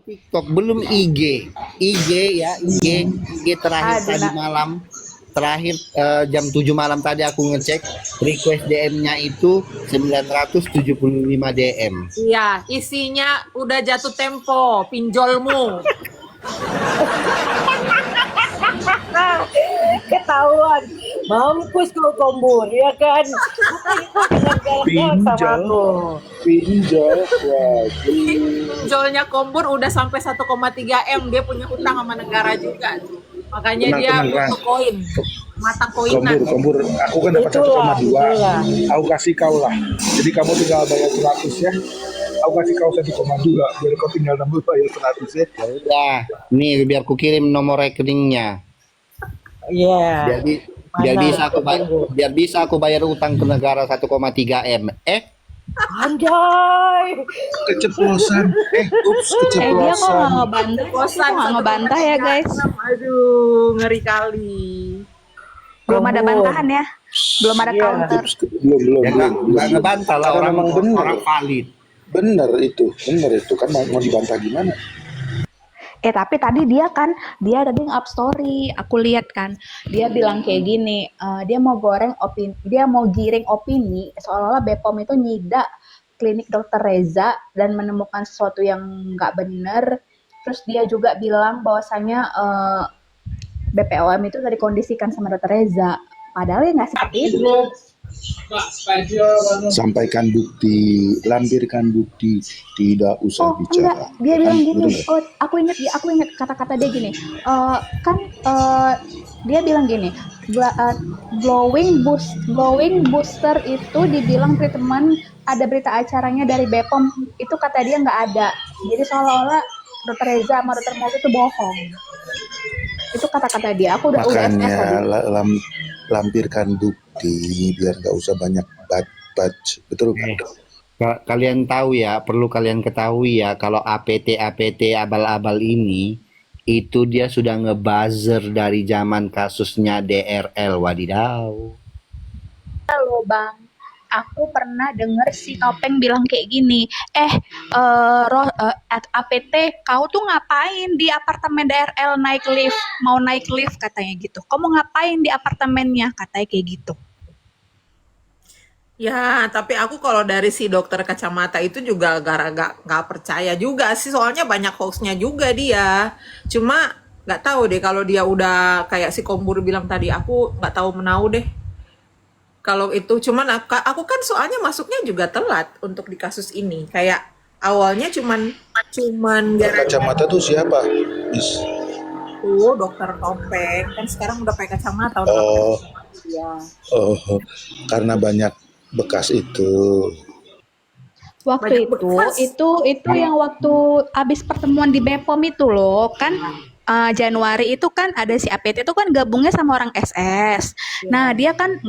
TikTok belum IG terakhir Ada tadi nak. malam, terakhir jam 7 malam tadi aku ngecek request DM-nya itu 975 DM. Iya, isinya udah jatuh tempo, pinjolmu. Ketahuan. Mampus kau Kombur, ya kan? Dengan sama Pinjol. aku. Pinjol. Waduh. Pinjolnya Kombur udah sampai 1,3 M. Dia punya hutang sama negara juga. Makanya Tenang, dia tenang, butuh koin. Mata koinan. Kombur, aku kan dapat Itulah, 1,2. itulah. Aku kasih kau lah. Jadi kamu tinggal bayar 100 ya. Aku kasih kau 1,2. Biar kau tinggal nambah bayar 100 ya. Ya udah, nih biar ku kirim nomor rekeningnya. Iya. Biar bisa aku bayar utang ke negara 1,3 M. Anjay. Keceplosan. Dia kok nggak ngebantah? Kosan Kok nggak ngebantah ya guys? Aduh, ngeri kali. Belum ada bantahan ya? Belum ada Iya. counter. Belum. Ya nggak ngebantah lah, Karena memang benar. orang valid. Bener itu kan mau dibantah gimana? Tapi tadi dia tadi nge-up story, aku lihat kan, dia bilang kayak gini, dia mau giring opini, seolah-olah BPOM itu nyidak klinik Dokter Reza dan menemukan sesuatu yang nggak benar. Terus dia juga bilang bahwasanya BPOM itu tadi dikondisikan sama Dokter Reza, padahal ya nggak seperti itu. Sampaikan bukti, lampirkan bukti, tidak usah bicara. Enggak, dia bilang gini. Betul nggak? Aku ingat kata-kata dia gini. Dia bilang gini, glowing booster itu dibilang treatment, ada berita acaranya dari BPOM, itu kata dia nggak ada. Jadi seolah-olah Dokter Reza sama Dokter Mofi itu bohong. Itu kata-kata dia. Aku udah SMS tadi. Makanya lampirkan bukti biar nggak usah banyak batch, betul kan? Kalian tahu ya, perlu kalian ketahui ya, kalau APT abal-abal ini itu dia sudah ngebuzzer dari zaman kasusnya DRL, wadidaw. Halo Bang, aku pernah denger si Topeng bilang kayak gini, APT kau tuh ngapain di apartemen DRL mau naik lift katanya gitu, kau mau ngapain di apartemennya katanya kayak gitu. Ya, tapi aku kalau dari si dokter kacamata itu juga nggak percaya juga sih, soalnya banyak hoaxnya juga dia. Cuma nggak tahu deh kalau dia udah kayak si Kombur bilang tadi, aku nggak tahu menau deh. Kalau itu cuman aku kan soalnya masuknya juga telat untuk di kasus ini. Kayak awalnya cuman Kacamata tuh siapa? dokter Topeng kan sekarang udah pakai kacamata. Oh, Ya. karena banyak bekas itu. Waktu Banyak bekas. itu yang waktu abis pertemuan di BPOM itu loh kan, Januari itu kan ada si APT itu kan gabungnya sama orang SS. Nah dia kan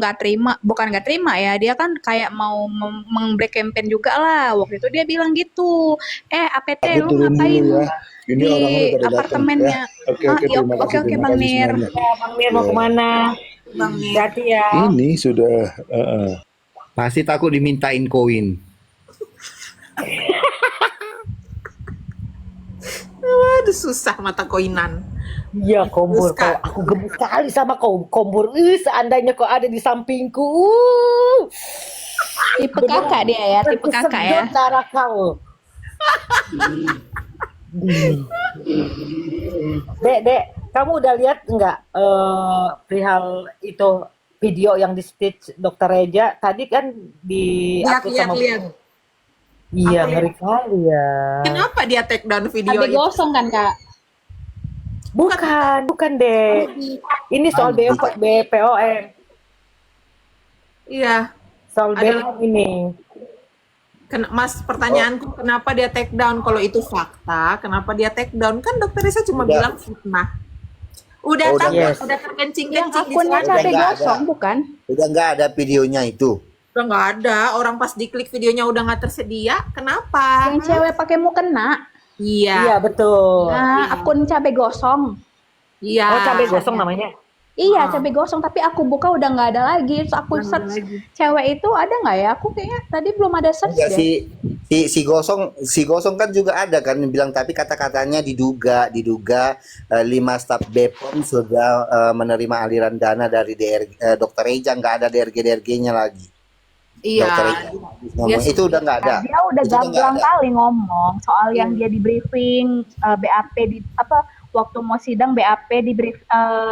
bukan nggak terima ya, dia kan kayak mau membreak campaign juga lah. Waktu itu dia bilang gitu, APT Aku lu turun ngapain dulu ya. Ini di orangnya udah pada datang apartemennya? ya. Oke, terima kasih. Oke terima Bang kasih Nir. semuanya. Ya, Bang Mir mau kemana? Bang Mir. Hati ya. Ini sudah Pasti takut dimintain koin. Aduh, susah mata koinan. Iya Kombur, Terus, Kak. aku gemes sekali sama Kombur. Seandainya kau ada di sampingku. Tipe kakak dia ya, tipe kakak ya. Tersedot darah kau. Dek, kamu udah lihat nggak perihal itu video yang di speech Dokter Reja tadi kan di Lihat. Iya, Apa ya? ngeri kali ya. Kenapa dia take down video Tapi itu? gosong kan Kak? Bukan deh. Ini soal BPOM. Iya. Soal Ada BPOM ini. Mas, pertanyaanku kenapa dia take down? Kalau itu fakta, kenapa dia take down? Kan dokter Risa cuma bilang fitnah. Udah udah yes. udah Yang terkencing-kencing di akunnya sana. Udah cabe nggak gosong bukan? Udah nggak ada videonya itu. Udah nggak ada. Orang pas diklik videonya udah nggak tersedia. Kenapa? Yang cewek pakai mukena. Iya, Iya. betul. Nah, akun cabe gosong. Iya. Oh, cabai gosong namanya. Iya, cabe gosong, tapi aku buka udah nggak ada lagi. Terus aku Udah nggak ada search lagi. cewek itu ada nggak ya? Aku kayaknya tadi belum ada search Enggak deh. si si Gosong kan juga ada kan yang bilang, tapi kata-katanya diduga 5 staf Bepom sudah menerima aliran dana dari Dokter Eja, nggak ada DRG-nya lagi. Iya, Dokter Eja dia ngomong sih itu udah nggak ada. Dia udah Itu udah nggak gamblang ada. kali ngomong soal yang iya. dia di briefing BAP di apa waktu mau sidang BAP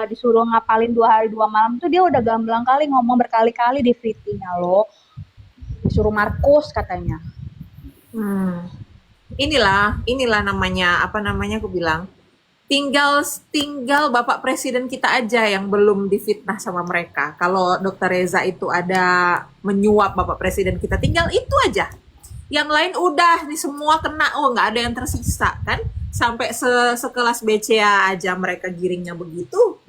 disuruh ngapalin 2 hari 2 malam tuh dia udah gamblang kali ngomong berkali-kali di VT-nya loh. Disuruh Markus katanya. Hmm. Inilah namanya apa namanya aku bilang. Tinggal Bapak Presiden kita aja yang belum difitnah sama mereka. Kalau Dokter Reza itu ada menyuap Bapak Presiden kita, tinggal itu aja. Yang lain udah nih semua kena, nggak ada yang tersisa kan? Sampai sekelas BCA aja mereka giringnya begitu.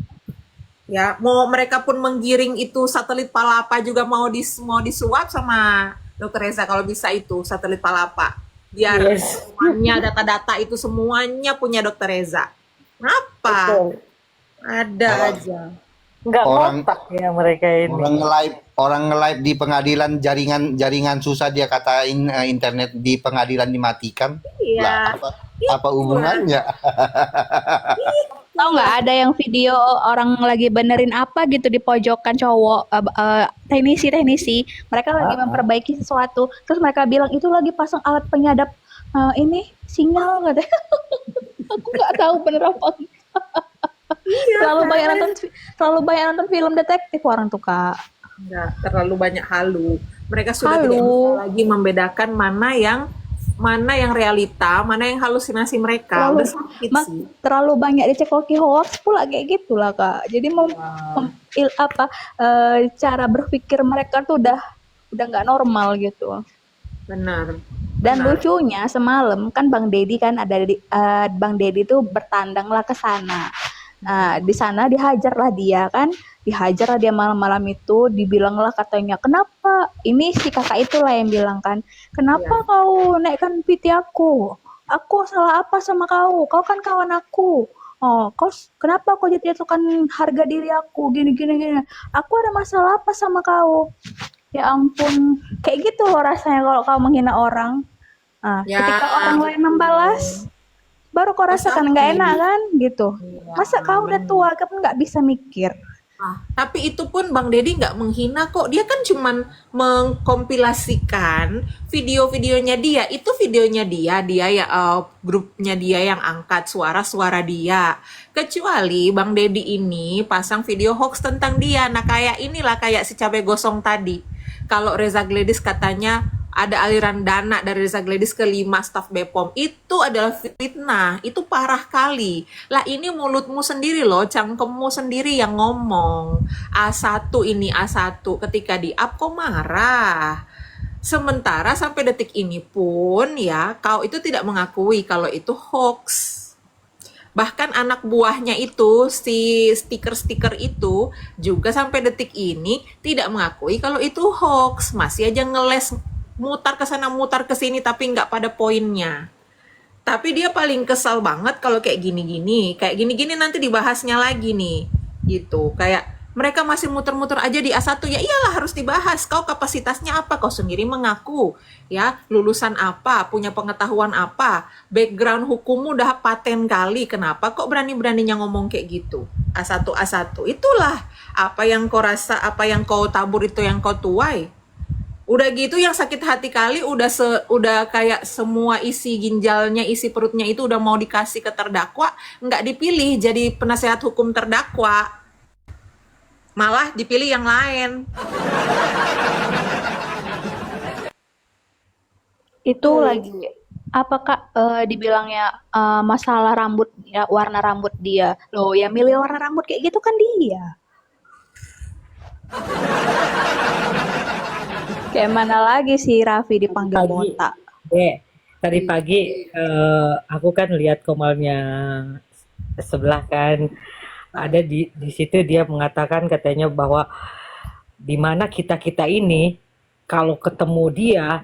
Ya, mau mereka pun menggiring itu satelit Palapa juga mau disuap sama Dokter Reza kalau bisa itu satelit Palapa. Biar Yes, semuanya data-data itu semuanya punya Dokter Reza. Kenapa? betul. Ada Orang aja. Nggak orang ngotak ya mereka ini. orang nge-live di pengadilan, jaringan susah, dia katain internet di pengadilan dimatikan. Lah Iya, apa hubungannya? Tahu nggak ada yang video orang lagi benerin apa gitu di pojokan cowok teknisi mereka lagi memperbaiki sesuatu terus mereka bilang itu lagi pasang alat penyadap ini sinyal katanya. Aku nggak tahu bener apa enggak. iya Terlalu banyak nonton film detektif orang tuh kak. enggak terlalu banyak halu. Mereka sudah tidak bisa Halu lagi membedakan mana yang realita, mana yang halusinasi mereka. terlalu Udah sakit sih. terlalu banyak dicekoki hoax pula kayak gitulah kak. Jadi cara berpikir mereka tuh udah nggak normal gitu. Benar. Dan Benar. lucunya semalam kan Bang Deddy kan Bang Deddy tuh bertandanglah ke sana. Nah, di sana dihajarlah dia malam-malam itu, dibilanglah katanya, kenapa? Ini si kakak itulah yang bilang kan, kenapa Iya. kau naikkan PT aku? Aku salah apa sama kau? Kau kan kawan aku. Oh, kenapa kau jatuhkan harga diri aku? Gini. Aku ada masalah apa sama kau? Ya ampun, kayak gitu loh rasanya kalau kau menghina orang. Ya, Ketika orang lain membalas, baru kau rasakan nggak enak sakit. kan gitu. Iya, Masa kau udah benar. tua, kau nggak bisa mikir. Tapi itu pun Bang Deddy nggak menghina kok. Dia kan cuman mengkompilasikan video-videonya dia. Itu videonya dia ya grupnya dia yang angkat suara-suara dia. Kecuali Bang Deddy ini pasang video hoax tentang dia. Nah kayak inilah kayak si cabai gosong tadi. Kalau Reza Gladys katanya ada aliran dana dari Reza Gladys ke 5 staf Bepom, itu adalah fitnah, itu parah kali. Lah ini mulutmu sendiri loh, cangkemmu sendiri yang ngomong. A1 ketika di-up kok marah. Sementara sampai detik ini pun ya, kau itu tidak mengakui kalau itu hoax. Bahkan anak buahnya itu, si stiker-stiker itu juga sampai detik ini tidak mengakui kalau itu hoax. Masih aja ngeles, mutar ke sana mutar ke sini tapi nggak pada poinnya. Tapi dia paling kesal banget kalau kayak gini-gini nanti dibahasnya lagi nih. Gitu. Kayak mereka masih muter-muter aja di A1, ya iyalah harus dibahas. Kau kapasitasnya apa? Kau sendiri mengaku, ya, lulusan apa, punya pengetahuan apa, background hukummu udah paten kali. Kenapa kok berani-beraninya ngomong kayak gitu? A1. Itulah apa yang kau rasa, apa yang kau tabur itu yang kau tuai. Udah gitu yang sakit hati kali udah kayak semua isi ginjalnya, isi perutnya itu udah mau dikasih ke terdakwa, nggak dipilih jadi penasehat hukum terdakwa. Malah dipilih yang lain. Itu lagi apakah dibilangnya masalah rambut ya, warna rambut dia. Loh, yang milih warna rambut kayak gitu kan dia. Kayak mana lagi sih Raffi dipanggil Pagi, botak. tadi pagi aku kan lihat komalnya sebelah kan, ada di situ dia mengatakan katanya bahwa di mana kita ini kalau ketemu dia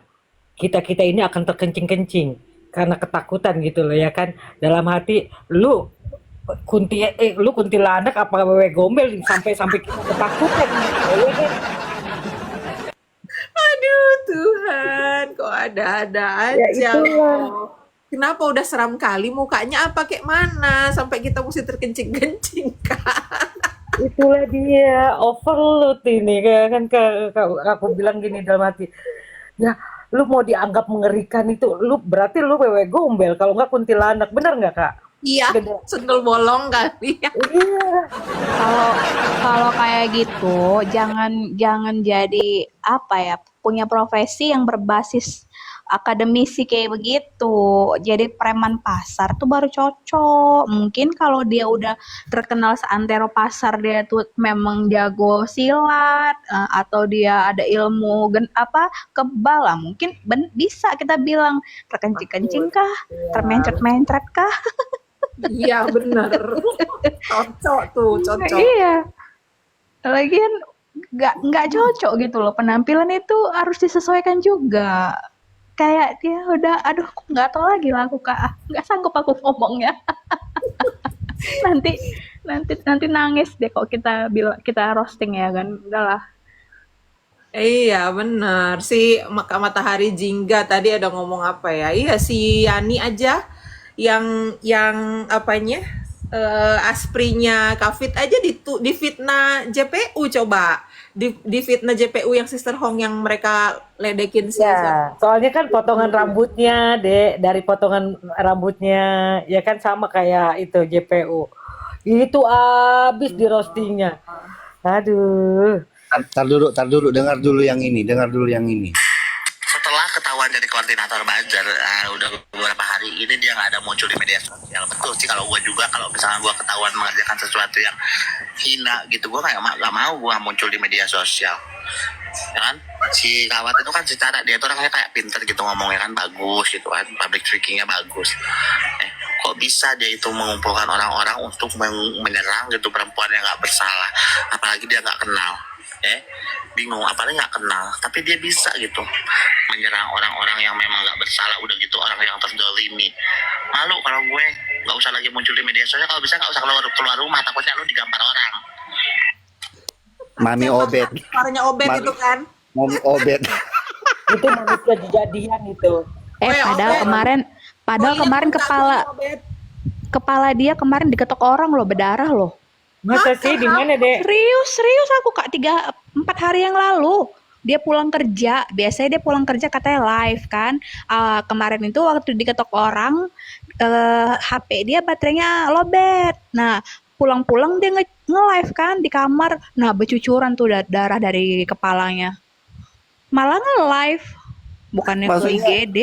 kita ini akan terkencing-kencing karena ketakutan gitu loh ya kan, dalam hati lu kuntilanak apa wewe gombel sampai kita ketakutan. Aduh, Tuhan, kok ada-ada Ya aja itulah. loh. Kenapa udah seram kali mukanya apa kayak mana sampai kita mesti terkencing-kencing kan? Itulah dia overload ini kayak kan aku bilang gini dalam hati, ya lu mau dianggap mengerikan itu lu berarti lu wewe gombel kalau nggak kuntilanak, bener nggak Kak? Iya, Gede. sendal bolong kali ya. Iya. Kalau kalau kayak gitu, jangan jangan jadi apa ya, punya profesi yang berbasis akademisi kayak begitu. Jadi preman pasar tuh baru cocok. Mungkin kalau dia udah terkenal seantero pasar, dia tuh memang jago silat, atau dia ada ilmu kebal lah, mungkin bisa kita bilang terkencing-kencing kah, termencret-mencret kah. Iya bener. Cocok tuh, cocok. Iya. Lagian nggak cocok gitu loh, penampilan itu harus disesuaikan juga. Kayak dia udah, aduh nggak tahu lagi lah aku Kak, nggak sanggup aku ngomongnya. nanti nanti nangis deh kok kita roasting ya kan, udahlah. Iya bener. Si Matahari Jingga tadi ada ngomong apa ya? Iya si Yani aja yang apanya asprinya Kafit aja difitnah JPU coba. Difitnah JPU yang Sister Hong yang mereka ledekin si Ya, soalnya kan potongan rambutnya, Dek, dari potongan rambutnya, ya kan sama kayak itu JPU. Itu abis di roastingnya. Aduh. Tar dulu, dengar dulu yang ini. Setelah ketahuan jadi koordinator buzzer, udah beberapa hari ini dia nggak ada muncul di media sosial. Betul sih, kalau gue juga, kalau misalnya gue ketahuan mengerjakan sesuatu yang hina gitu, gue kayak nggak mau gue muncul di media sosial, ya kan? Si Kawat itu kan secara dia tuh orangnya kayak pinter gitu ngomongnya kan, bagus gitu kan, public speakingnya bagus. Kok bisa dia itu mengumpulkan orang-orang untuk menyerang gitu perempuan yang nggak bersalah, apalagi dia nggak kenal. Bingung, apalagi nggak kenal, tapi dia bisa gitu menyerang orang-orang yang memang nggak bersalah, udah gitu orang yang terzalimi. Malu kalau gue nggak usah lagi muncul di media sosial, kalau bisa nggak usah keluar rumah, takutnya lu digampar orang. Mami Obet, suaranya Obet Mami- itu kan. Mami Obet. Itu manusia dijadian itu. Padahal Obet. kemarin Oh iya, kemarin buka kepala tuh, Obet. kepala dia kemarin diketok orang loh, berdarah loh. Masa sih di mana, Dek? Serius aku Kak, 3-4 hari yang lalu dia pulang kerja. Biasanya dia pulang kerja katanya live kan. Kemarin itu waktu diketok orang, HP dia baterainya lowbat. Nah, pulang-pulang dia nge-live kan di kamar. Nah, bercucuran tuh darah dari kepalanya. Malah nge-live, bukannya ke Maksudnya, IGD.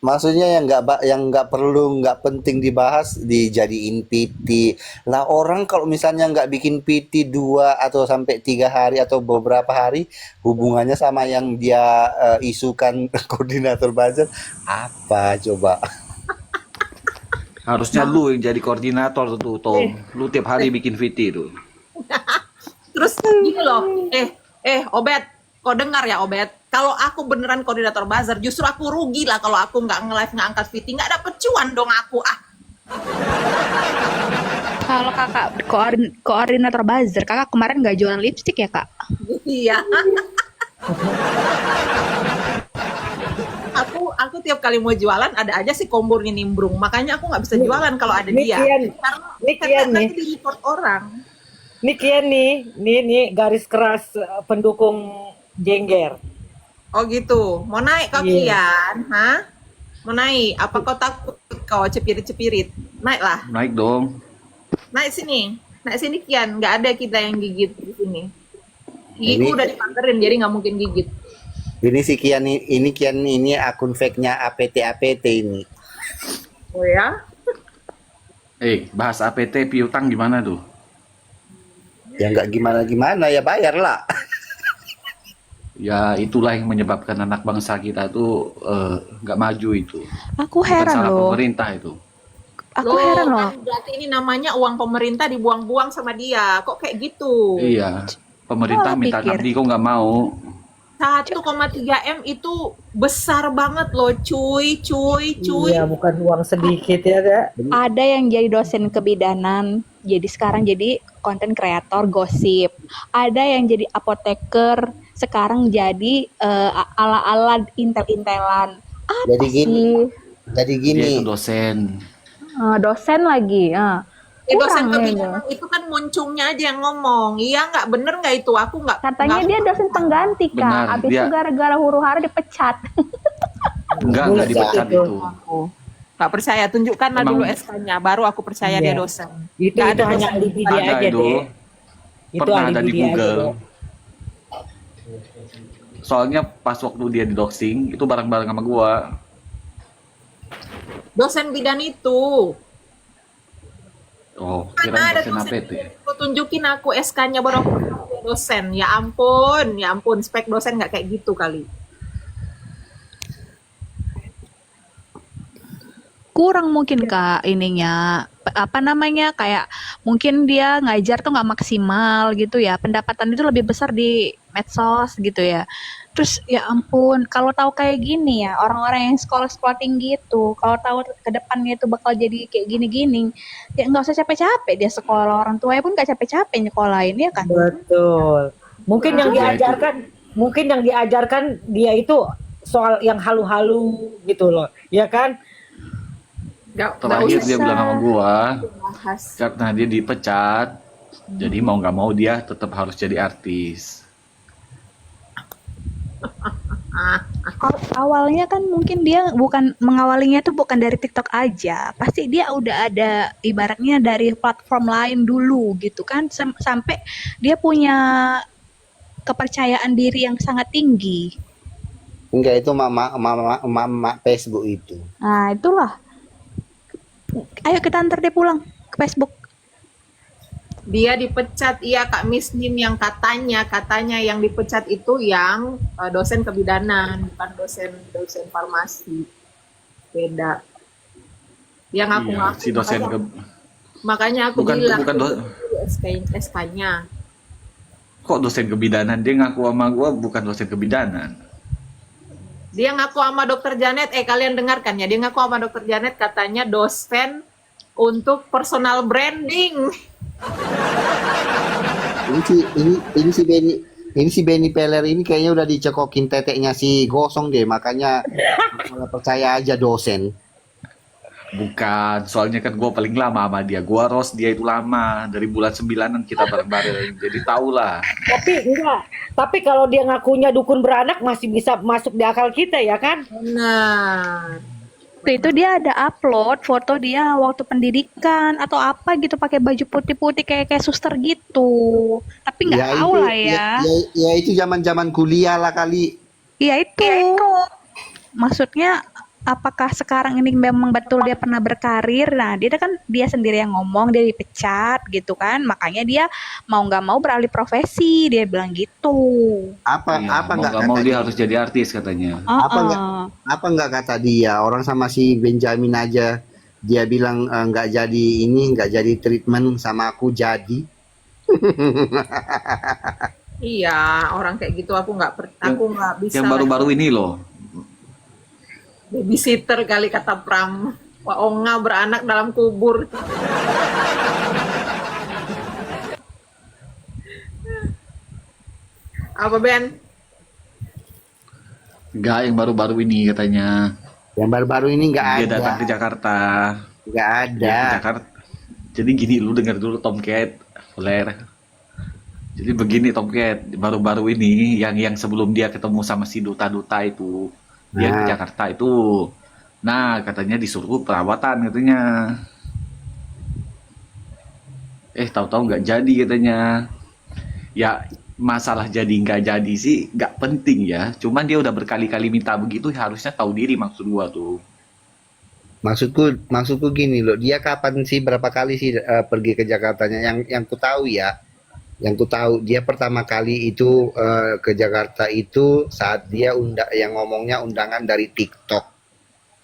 maksudnya yang nggak perlu, nggak penting dibahas dijadiin PT. Lah orang kalau misalnya nggak bikin PT 2 atau sampai 3 hari atau beberapa hari, hubungannya sama yang dia isukan koordinator buzzer apa coba? Harusnya lu yang jadi koordinator tuh, Tom. Lu tiap hari bikin VT tuh. Terus gini loh, Obet, kau dengar ya Obet? Kalau aku beneran koordinator buzzer, justru aku rugi lah kalau aku nggak nge-live, nggak angkat VT, nggak dapet cuan dong aku. Kalau kakak koordinator buzzer, kakak kemarin nggak jualan lipstick ya kak? Iya. aku tiap kali mau jualan ada aja sih kombornya nimbrung, makanya aku nggak bisa jualan kalau ada Ini dia. Kian. Ini Kian Karena nih. nanti di report orang. Ini Kian nih garis keras pendukung Jengger. Oh gitu, mau naik kau Iya. Kian, hah? Mau naik? Apa kau takut kau cepirit-cepirit? Naiklah, Naik dong. naik sini Kian. Nggak ada kita yang gigit di sini. Gigiku Ini- udah dipagerin, jadi nggak mungkin gigit. Ini si Kian ini akun fake-nya APT ini. Oh ya? Bahas APT piutang gimana tuh? Ya nggak gimana ya bayar lah. Ya itulah yang menyebabkan anak bangsa kita tuh nggak maju itu. Aku Bukan heran salah loh. pemerintah itu. Aku heran loh. Kan berarti ini namanya uang pemerintah dibuang-buang sama dia. Kok kayak gitu? Iya. Pemerintah Oh, minta pikir. nabi kok nggak mau. 1,3 M itu besar banget loh, cuy. Iya, bukan uang sedikit ya, Dek. Ada yang jadi dosen kebidanan, jadi sekarang jadi konten kreator gosip. Ada yang jadi apoteker, sekarang jadi ala-ala intel-intelan. Apa Jadi gini, sih? jadi Dia gini. itu dosen. Dosen lagi. Dosen Kurang ya. kebijakan itu kan muncungnya aja yang ngomong. Iya nggak bener nggak itu? Aku Katanya nggak dia dosen pengganti, Kak. Benar, Abis dia itu gara-gara huru-hara dipecat. enggak Bullshit dipecat itu. itu. nggak percaya. Tunjukkanlah Emang dulu SK-nya, baru aku percaya dia Iya. dosen. Itu Nggak ada hanya dosen. alibi dia Ada aja, itu. Dek. Itu Pernah ada alibi di dia aja, Google. Dek. Soalnya pas waktu dia di doxing itu bareng-bareng sama gua. Dosen bidan itu. Oh, Mana kirain ada dosen dosen APT. bidan? Tunjukin aku SK-nya baru aku percaya dia dosen. Ya ampun, spek dosen nggak kayak gitu kali. Kurang mungkin, Kak, ininya. Apa namanya, kayak mungkin dia ngajar tuh nggak maksimal gitu ya. Pendapatan itu lebih besar di medsos gitu ya. Terus ya ampun, kalau tahu kayak gini ya, orang-orang yang sekolah-sekolah tinggi itu, kalau tahu ke depannya itu bakal jadi kayak gini-gini, ya nggak usah capek-capek dia sekolah. Orang tuanya pun nggak capek-capek nyekolahin, ya kan? Betul. Mungkin yang Ya, itu. diajarkan dia itu soal yang halu-halu gitu loh. Ya kan? Nggak Terakhir usah dia bilang sama gua, bahas. karena dia dipecat, jadi mau nggak mau dia tetap harus jadi artis. Awalnya kan mungkin dia bukan mengawalinya tuh bukan dari TikTok aja. Pasti dia udah ada ibaratnya dari platform lain dulu gitu kan sampai dia punya kepercayaan diri yang sangat tinggi. Enggak, itu mama Facebook itu. Nah, itulah. Ayo kita antar dia pulang ke Facebook. Dia dipecat, iya Kak Misnin, yang katanya yang dipecat itu yang dosen kebidanan, bukan dosen farmasi. Beda. Yang aku Iya, ngaku, si dosen makanya aku bukan bilang bukan SK-nya. kok dosen kebidanan, dia ngaku sama gua bukan dosen kebidanan. Dia ngaku sama dokter Janet, kalian dengarkan ya, dia ngaku sama dokter Janet katanya dosen untuk personal branding. Ini si Benny Peller ini kayaknya udah dicekokin teteknya si Gosong deh, makanya malah percaya aja dosen. Bukan, soalnya kan gua paling lama sama dia. Gua Ros, dia itu lama. Dari bulan 9-an kita bareng-bareng. Jadi tau lah. Tapi kalau dia ngakunya dukun beranak masih bisa masuk di akal kita ya kan? Nah, Waktu itu dia ada upload foto dia waktu pendidikan atau apa gitu pakai baju putih-putih kayak suster gitu. Tapi nggak tahu lah ya. Ya itu zaman-zaman kuliah lah kali. Iya itu. Maksudnya apakah sekarang ini memang betul dia pernah berkarir? Nah, dia sendiri yang ngomong dia dipecat gitu kan. Makanya dia mau nggak mau beralih profesi, dia bilang gitu. Apa Iya, mau nggak nggak mau kata dia dia? harus jadi artis katanya. Apa nggak kata dia? Orang sama si Benjamin aja dia bilang nggak jadi ini, nggak jadi treatment, sama aku jadi. iya, orang kayak gitu aku nggak bisa. Yang baru-baru ini loh. Babysitter kali kata Pram. Wah, Onga beranak dalam kubur. Apa Ben? Enggak, yang baru-baru ini katanya. Yang baru-baru ini nggak Dia ada, datang ke Jakarta. nggak ada. Dia ke Jakarta. Jadi gini, lu dengar dulu Tomcat, Flair. Jadi begini Tomcat, baru-baru ini yang sebelum dia ketemu sama si duta-duta itu, dia ke Nah. Jakarta itu. Nah, katanya disuruh perawatan katanya. Tahu-tahu nggak jadi katanya. Ya, masalah jadi nggak jadi sih nggak penting ya. Cuman dia udah berkali-kali minta begitu, harusnya tahu diri maksud gua tuh. Maksudku gini loh, dia kapan sih, berapa kali sih pergi ke Jakartanya? Yang ku tahu ya, yang ku tahu dia pertama kali itu ke Jakarta itu saat dia yang ngomongnya undangan dari TikTok,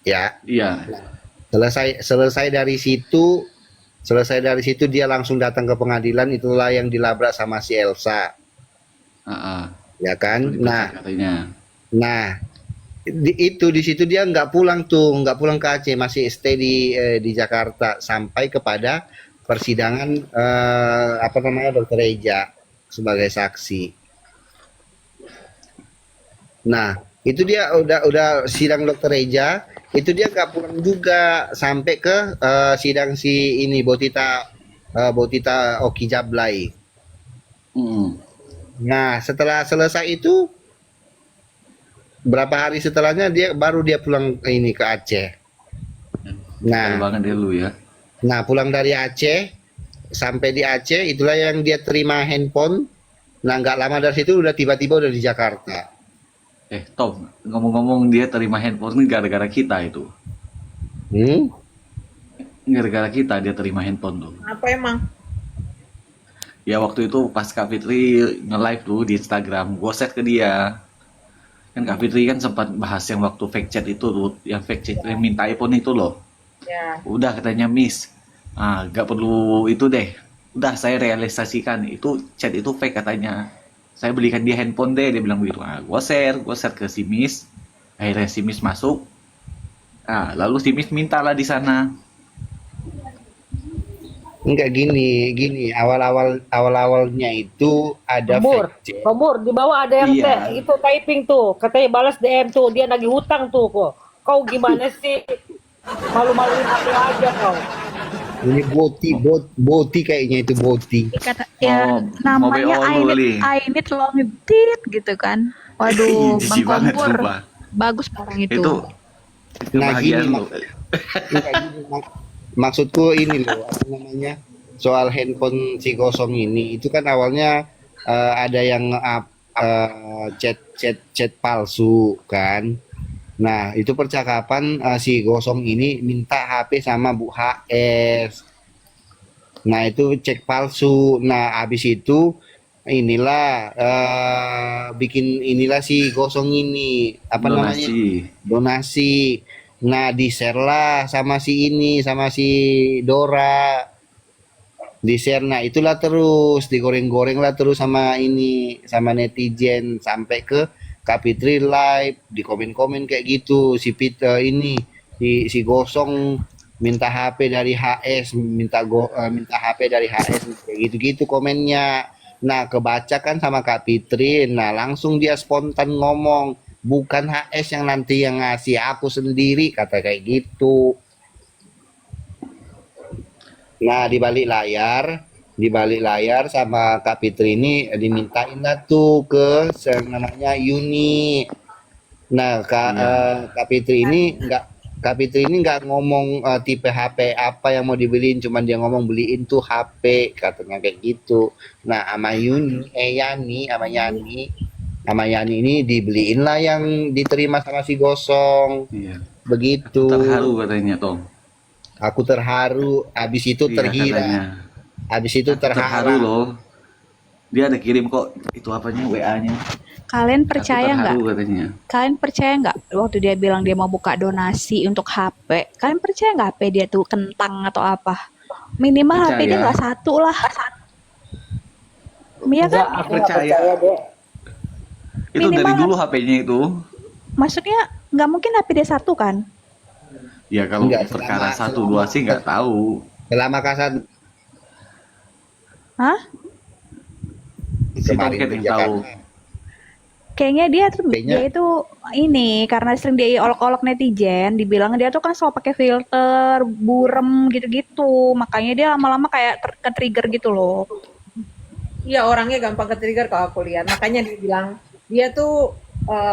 ya. Iya. Selesai dari situ dia langsung datang ke pengadilan, itulah yang dilabrak sama si Elsa, Heeh. ya kan? Itu dipecat katanya. Nah, di situ dia nggak pulang ke Aceh, masih stay di Jakarta sampai kepada persidangan Dr. Eja sebagai saksi. Nah, itu dia udah sidang dokter Reja, itu dia nggak pulang juga sampai ke sidang si ini Botita Oki Jablay. Mm. Nah, setelah selesai itu berapa hari setelahnya baru dia pulang ini ke Aceh. Keren Nah, banget ya lu ya. pulang dari Aceh sampai di Aceh itulah yang dia terima handphone. Nah, nggak lama dari situ udah tiba-tiba udah di Jakarta. Tom, ngomong-ngomong dia terima handphone ini gara-gara kita itu. Hmm? Gara-gara kita dia terima handphone tuh. Apa emang? Ya waktu itu pas Kak Fitri nge-live tuh di Instagram, gue share ke dia. Kan Kak Fitri kan sempat bahas yang waktu fake chat itu tuh, yang fake chat yang minta iPhone itu loh. Ya. Udah katanya Miss, gak perlu itu deh. Udah saya realisasikan itu chat itu fake katanya. Saya belikan dia handphone deh, dia bilang begitu. Gue share ke si Miss. Akhirnya si Miss masuk. Lalu si Miss mintalah di sana. Enggak gini, awalnya itu ada Komur, fake chat. Komur, di bawah ada yang Iya. itu typing tuh, katanya balas DM tuh, dia nagih hutang tuh kok. Kau gimana sih? Malu-maluin aku aja kau. Ini boti kayaknya itu boti. Kata ya Mau namanya BO lu kali. I need lo tit gitu kan. Waduh, Bang Jijik banget Kompur. sumpah. Bagus orang itu. Itu Nah, kebahagiaan gini, lu. Enggak gini, maksudku ini loh, apa namanya, soal handphone si Gosong ini, itu kan awalnya ada yang chat palsu kan. Nah, itu percakapan si Gosong ini minta HP sama Bu HS. Nah, itu cek palsu. Nah, habis itu inilah bikin inilah si Gosong ini apa namanya? Donasi. Nah, di-share lah sama si Dora. Di-share. Nah, itulah terus digoreng-goreng lah terus sama sama netizen sampai ke Kak Fitri live di komen-komen kayak gitu. Si Peter ini si Gosong minta HP dari HS, minta HP dari HS kayak gitu-gitu komennya. Nah, kebaca kan sama Kak Fitri. Nah, langsung dia spontan ngomong, bukan HS yang nanti yang ngasih, aku sendiri, kata kayak gitu. Nah, di balik layar sama Kak Fitri ini dimintain lah tuh ke namanya Yuni. Nah, Kak Fitri ini nggak ngomong tipe HP apa yang mau dibeliin, cuman dia ngomong beliin tuh HP, katanya kayak gitu. Nah, sama Yani ini dibeliin lah yang diterima sama si Gosong. Iya. Begitu. Terharu katanya Tom. Aku terharu, habis itu Iya, terhira. katanya. Habis itu Terharu terharu. loh. Dia ada kirim kok itu apanya WA-nya. Kalian percaya nggak? Terharu katanya. Kalian percaya nggak waktu dia bilang dia mau buka donasi untuk HP? Kalian percaya nggak HP dia tuh kentang atau apa? Minimal HP dia Percaya. nggak satu lah. Iya Enggak, kan? aku nggak Percaya. percaya deh. Itu dari Minimal- dulu HP-nya itu. Maksudnya nggak mungkin HP dia satu kan? Ya kalau Enggak, perkara selama- 1-2 sih nggak tahu. Selama kasar Hah? Si kemarin Tomcat di yang tahu. Jakarta. Kayaknya dia tuh Kayaknya- dia itu ini karena sering diolok-olok netizen, dibilang dia tuh kan selalu pakai filter, burem gitu-gitu. Makanya dia lama-lama kayak ke-trigger gitu loh. Iya, orangnya gampang ke-trigger kalau aku lihat. Makanya dia bilang, dia tuh,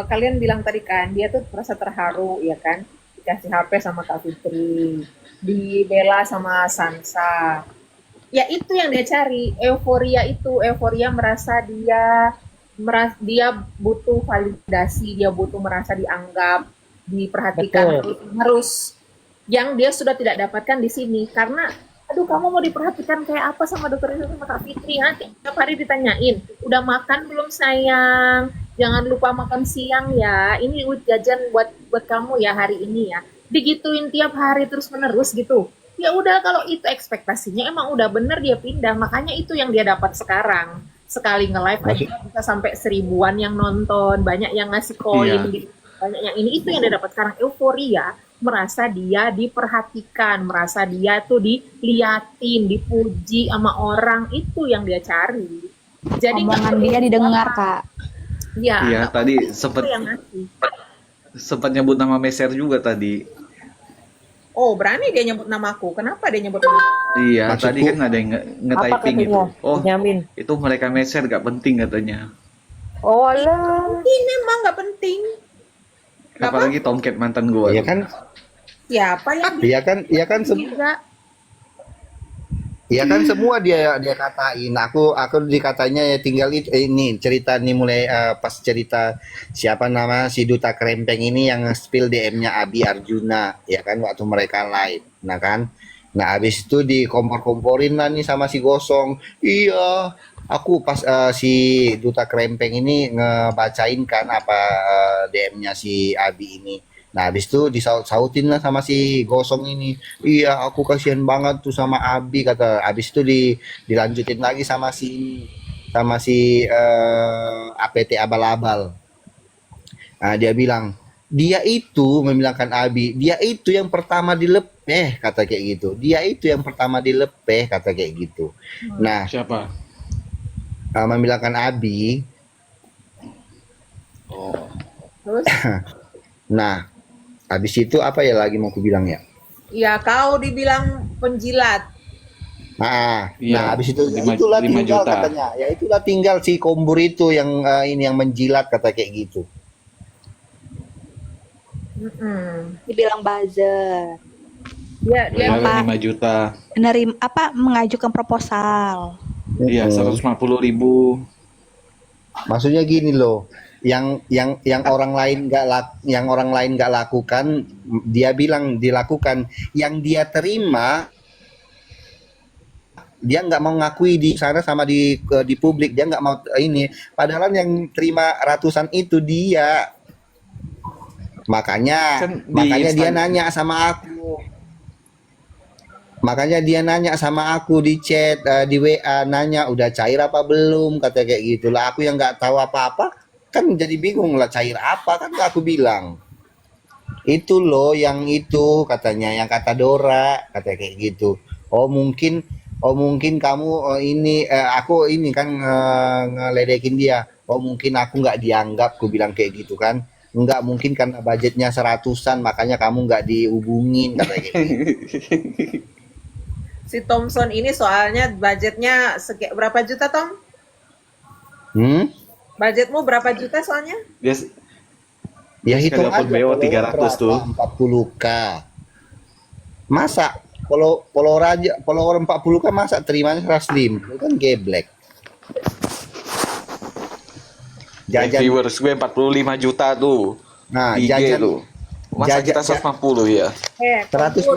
kalian bilang tadi kan, dia tuh merasa terharu, ya kan? Dikasih HP sama Kak Fitri, dibela sama Sansa. Ya itu yang dia cari, euforia merasa dia butuh validasi, dia butuh merasa dianggap, diperhatikan terus. Yang dia sudah tidak dapatkan di sini karena aduh kamu mau diperhatikan kayak apa sama dokter itu sama Kak Fitri, nanti tiap hari ditanyain udah makan belum sayang, jangan lupa makan siang ya, ini jajan buat kamu ya hari ini ya, digituin tiap hari terus menerus gitu. Ya udah, kalau itu ekspektasinya emang udah bener dia pindah, makanya itu yang dia dapat sekarang. Sekali nge-live aja bisa sampai 1000-an yang nonton, banyak yang ngasih koin, Iya. gitu. Banyak yang ini, itu yang dia dapat sekarang, euforia, merasa dia diperhatikan, merasa dia tuh diliatin, dipuji sama orang, itu yang dia cari. Jadi Omongan dia didengar, Kak. Iya, Iya, nggak tadi penting sempat itu yang ngasih. sempat nyebut nama Meser juga tadi. Oh, berani dia nyebut namaku. Kenapa dia nyebut namaku? Iya, tadi Maksudku, kan ada yang Apa nge-typing itu. katanya? Oh, Benyamin. itu mereka Meser gak penting katanya. Oh Iya, alah. ini emang nggak penting. Nggak apa? Apalagi Tomcat mantan gua iya tuh. kan, Siapa yang iya kan juga? ya kan semua dia katain. Aku dikatanya ya tinggal itu ini cerita nih mulai pas cerita siapa nama si Duta Krempeng ini yang spill DM-nya Abi Arjuna ya kan waktu mereka live. Nah kan. Nah habis itu dikompor-komporin lah nih sama si Gosong. Iya, aku pas si Duta Krempeng ini ngebacain kan apa DM-nya si Abi ini. Nah, habis itu disaut-sautin lah sama si Gosong ini. Iya, aku kasihan banget tuh sama Abi kata. Habis itu dilanjutin lagi sama si APT abal-abal. Nah, dia bilang, dia itu membilangkan Abi, dia itu yang pertama dilepeh kata kayak gitu. Dia itu yang pertama dilepeh kata kayak gitu. Nah, Siapa? membilangkan Abi. Oh, Terus, Nah, habis itu apa ya lagi mau aku bilang ya? ya kau dibilang penjilat. Nah, iya. habis itu ya 5 itulah tinggal juta. katanya. Ya itulah tinggal si Kombur itu yang ini yang menjilat kata kayak gitu. Mm-mm. Dibilang buzzer. Dia Iya, Apa? 5 juta. Mengajukan proposal. Iya, Mm-mm. 150.000. Maksudnya gini loh, yang orang lain nggak lakukan, dia bilang dilakukan. Yang dia terima, dia nggak mau ngakui di sana sama di publik. Dia nggak mau ini. Padahal yang terima ratusan itu dia. Makanya Kan di makanya dia Insta- nanya sama aku. Makanya dia nanya sama aku di chat, di WA, nanya udah cair apa belum, kata kayak gitu lah. Aku yang nggak tahu apa-apa, kan jadi bingung lah cair apa, kan nggak aku bilang. Itu loh yang itu katanya, yang kata Dora, kata kayak gitu. Oh mungkin kamu ini, aku ini kan ngeledekin dia. Oh mungkin aku nggak dianggap, aku bilang kayak gitu kan. Enggak mungkin karena budgetnya 100-an, makanya kamu nggak dihubungin, kata kayak gitu. si Thompson ini soalnya budgetnya berapa juta, Tom? Hmm? Budgetmu berapa juta soalnya? Dia Ya sekali hitung upload aja BO follower 300 tuh. berapa, 40k. Masa follower 40k masa terimanya 150 kan geblek. Jajan Viewers gue 45 juta tuh. nah di IG jajan tuh. Masa jajan kita 150 ya? 100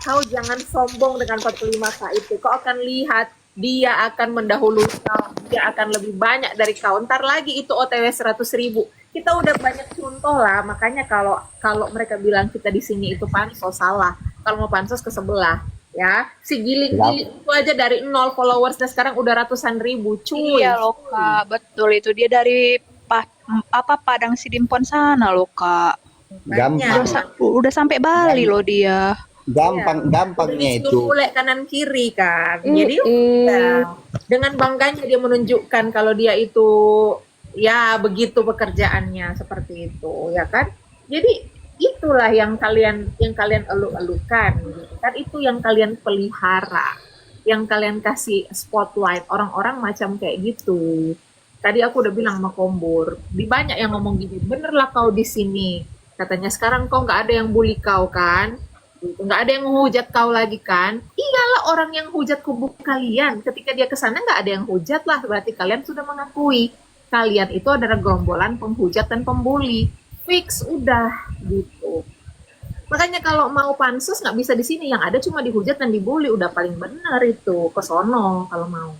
kau jangan sombong dengan 45k itu. Kau akan lihat dia akan mendahului kau, dia akan lebih banyak dari kau. Ntar lagi itu OTW 100.000. Kita udah banyak contoh lah, makanya kalau mereka bilang kita di sini itu pansos, salah. Kalau mau pansos ke sebelah, ya. Si Giling-Giling itu aja dari 0 followersnya sekarang udah ratusan ribu, cuy. Iya loh Kak, betul itu dia dari Padang Sidimpon sana loh Kak. gampang Udah sampai Bali loh dia. gampangnya itu. Mulai kanan kiri kan. Jadi udah. Dengan bangganya dia menunjukkan kalau dia itu ya begitu pekerjaannya seperti itu, ya kan? Jadi itulah yang kalian eluk-elukan gitu kan, itu yang kalian pelihara, yang kalian kasih spotlight orang-orang macam kayak gitu. Tadi aku udah bilang sama Kombur, di banyak yang ngomong gini, bener lah kau di sini, katanya sekarang kau nggak ada yang bully kau kan, nggak ada yang menghujat kau lagi kan. Iyalah, orang yang hujat kubu kalian ketika dia kesana nggak ada yang hujat lah, berarti kalian sudah mengakui kalian itu adalah gerombolan penghujat dan pembuli. Fix udah gitu. Makanya kalau mau pansus nggak bisa di sini, yang ada cuma dihujat dan dibully, udah paling benar itu ke sono kalau mau.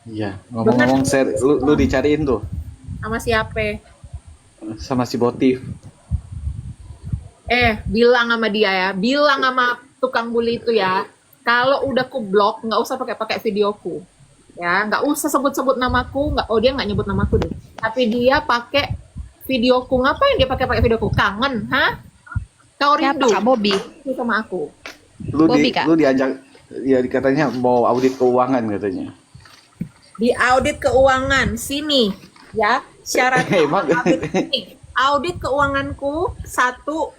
Iya, ngomong-ngomong share, lu dicariin tuh Sama siapa? sama si Botif. Bilang sama dia ya, bilang sama tukang bully itu ya, kalau udah ku blok nggak usah pakai videoku. Ya, nggak usah sebut-sebut namaku, dia nggak nyebut namaku deh. Tapi dia pakai videoku, ngapain dia pakai videoku? Kangen, hah? Kau rindu Siapa Kak Bobby? itu sama aku. Bobby, Kak? Lu diajak ya katanya mau audit keuangan katanya. Di audit keuangan sini, Ya, syaratnya Emang audit keuanganku satu,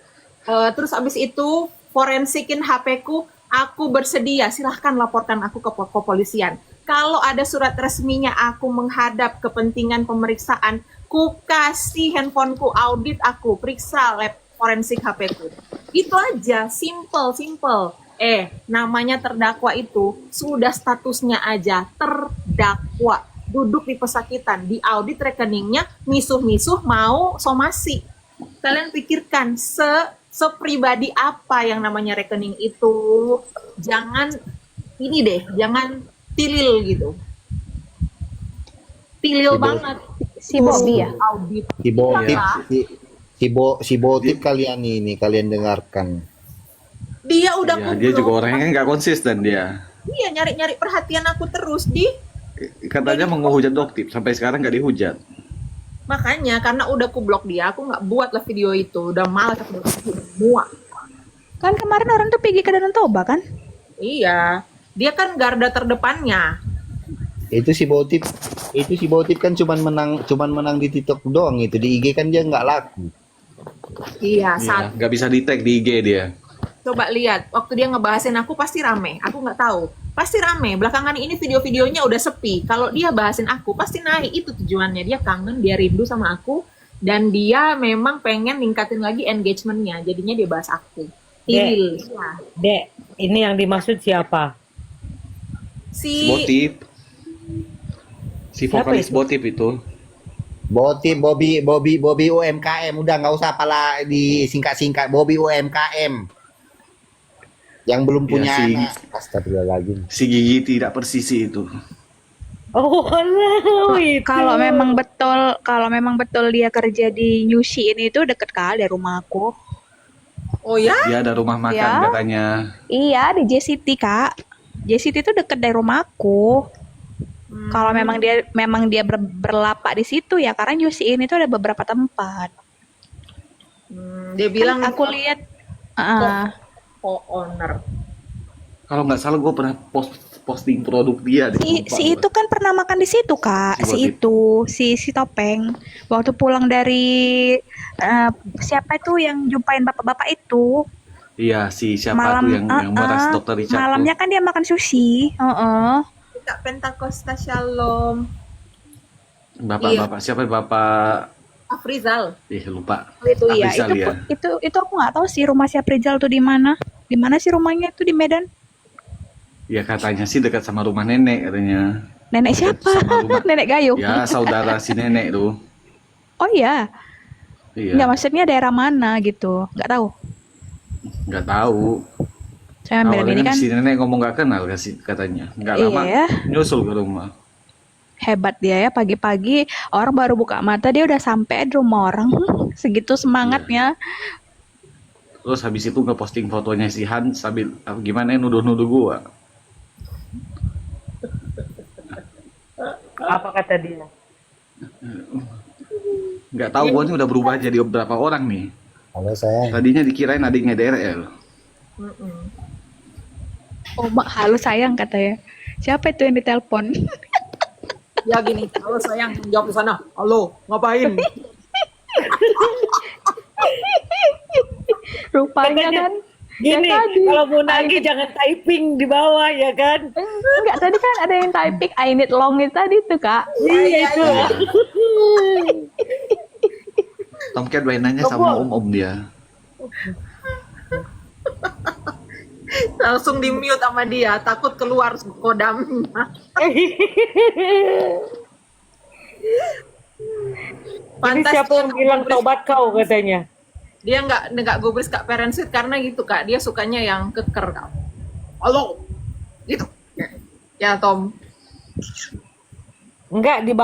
terus abis itu forensikin HP-ku, aku bersedia, silahkan laporkan aku ke kepolisian. Kalau ada surat resminya aku menghadap kepentingan pemeriksaan, ku kasih handphoneku, audit aku, periksa lab forensik HP-ku. Itu aja, simple. Namanya terdakwa itu sudah statusnya aja terdakwa, duduk di pesakitan, di audit rekeningnya, misuh-misuh mau somasi. Kalian pikirkan sepribadi apa yang namanya rekening itu. Jangan ini deh, jangan tilil gitu. Tilil Si Bo- banget. Si Bobby ya. Audit. Si Botip, Iya. si Botip kalian ini kalian dengarkan. Dia udah ya, dia juga orangnya nggak konsisten dia. Iya, nyari-nyari perhatian aku terus di. Katanya mau ngehujat Doktip, sampai sekarang nggak dihujat. Makanya karena udah ku blok dia, aku nggak buat lah video itu. Udah malas aku semua. Kan kemarin orang tuh pergi ke Danau Toba kan? Iya, dia kan garda terdepannya. Itu si Botip kan cuman menang di TikTok doang itu. Di IG kan dia nggak laku. Iya, Iya, nggak bisa di tag di IG dia. coba lihat, waktu dia ngebahasin aku pasti rame. Aku nggak tahu, pasti rame. Belakangan ini video-videonya udah sepi. Kalau dia bahasin aku pasti naik. Itu tujuannya, dia kangen, dia rindu sama aku, dan dia memang pengen ningkatin lagi engagementnya. Jadinya dia bahas aku. Tilil. Ya. Dek, ini yang dimaksud siapa? Si Botip. Si Siapa vokalis itu? Botip itu. Botip Bobby UMKM udah nggak usah pala disingkat-singkat. Bobby UMKM yang belum punya si- anak. Astagfirullahaladzim. Si gigi tidak persisi itu. Oh, no, itu. Kalau memang betul dia kerja di Nyushi ini itu deket kali dari rumah aku. oh ya, Dia ada rumah makan Ya. katanya. Iya, di JCT, Kak. JCT itu deket dari rumah aku. Kalau memang dia berlapak di situ ya, karena Nyushi ini tuh ada beberapa tempat. dia bilang Aku lihat co-owner. Kalau nggak salah gue pernah posting produk dia deh. Lupa si gua. itu kan pernah makan di situ, Kak. Si Si Topeng. Waktu pulang dari siapa itu yang jumpain bapak-bapak itu? Iya, si siapa Malam tuh yang beras dokter Richard malamnya kan dia makan sushi. Kak Pentakosta Shalom. tuh. Bapak-bapak siapa Bapak Afrizal. lupa. Itu iya, Afrizal, ya. itu aku nggak tahu sih rumah si Aprizal tuh di mana. Di mana sih rumahnya itu di Medan? Ya katanya sih dekat sama rumah nenek katanya. Nenek Dekat siapa? sama rumah. Nenek Gayung. Ya saudara si nenek tuh. Oh iya. Iya. Nggak, maksudnya daerah mana gitu. Nggak tahu. Nggak tahu. Saya Medan ini Awalnya kan si nenek ngomong nggak kenal katanya. Nggak Iya lama ya. nyusul ke rumah. Hebat dia ya, pagi-pagi orang baru buka mata dia udah sampai di rumah orang. Segitu semangatnya. Terus habis itu ngeposting fotonya si Han sambil gimana ya nuduh-nuduh gua. Apa kata dia? Nggak tahu gua ini udah berubah jadi berapa orang nih. Halo sayang. Tadinya dikirain adiknya DRL. Oh, Mak, halo sayang katanya. Siapa itu yang ditelepon? Ya gini, halo sayang, jawab di sana. Halo, ngapain? Rupanya Katanya, kan Gini, ya tadi. kalau mau nagih jangan typing di bawah ya kan? Enggak, tadi kan ada yang typing I need long itu tadi tuh, Kak. Iya itu. Tomcat mainannya sama om-om dia. Langsung di mute sama dia, takut keluar kodamnya. Ini siapa yang bilang tobat kau katanya? Dia nggak gubris Kak Perensit karena gitu Kak, dia sukanya yang keker Kak. Halo, gitu. Ya Tom. Enggak, di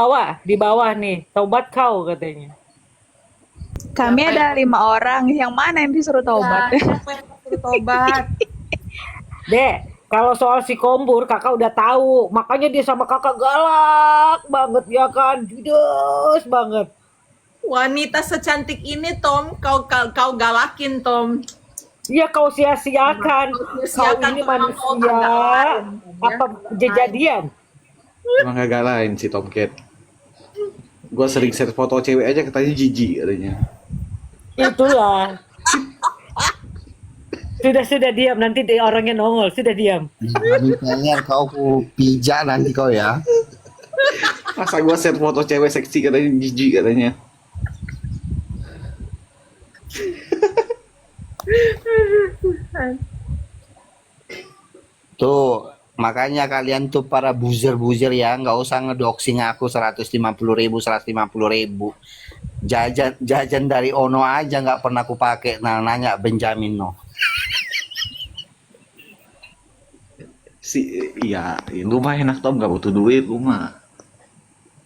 bawah nih. Tobat kau katanya. Kami ada 5 orang, yang mana yang disuruh tobat? Ya, siapa yang disuruh tobat? Dek, kalau soal si Kombur kakak udah tahu. Makanya dia sama kakak galak banget ya kan. Judes banget. Wanita secantik ini Tom, kau galakin Tom. Iya kau sia-siakan. Kau sia-siakan ini tuh memang kau manusia. tak lain, ya. Apa kejadian? Emang gak lain si Tomcat. Gua sering share foto cewek aja katanya jijik katanya. Itulah. Sudah diam, nanti orangnya nongol, sudah diam. Misalnya kau pijak nanti kau ya. Masa gua share foto cewek seksi katanya jijik katanya. Tuh, makanya kalian tuh para buzzer-buzzer ya, nggak usah ngedoxing aku 150.000, 150.000. Jajan dari Ono aja nggak pernah aku pakai. Nah, nanya Benjamin no. Iya, lu mah enak Tom, nggak butuh duit lu mah.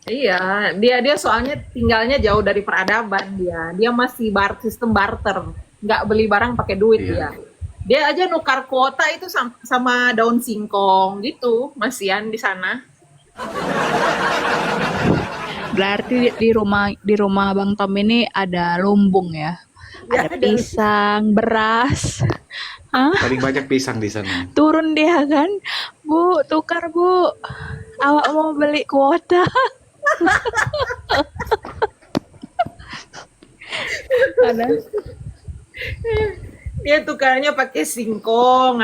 Iya, dia soalnya tinggalnya jauh dari peradaban dia. Dia masih sistem barter, nggak beli barang pakai duit Iya. dia. Dia aja nukar kuota itu sama daun singkong gitu, masian di sana. Berarti di rumah Bang Tom ini ada lumbung ya. Ya, Ada pisang, beras. Hah? Paling banyak pisang di sana. Turun dia kan. Bu, tukar Bu. Awak mau beli kuota. Ada. Dia tukarnya pakai singkong,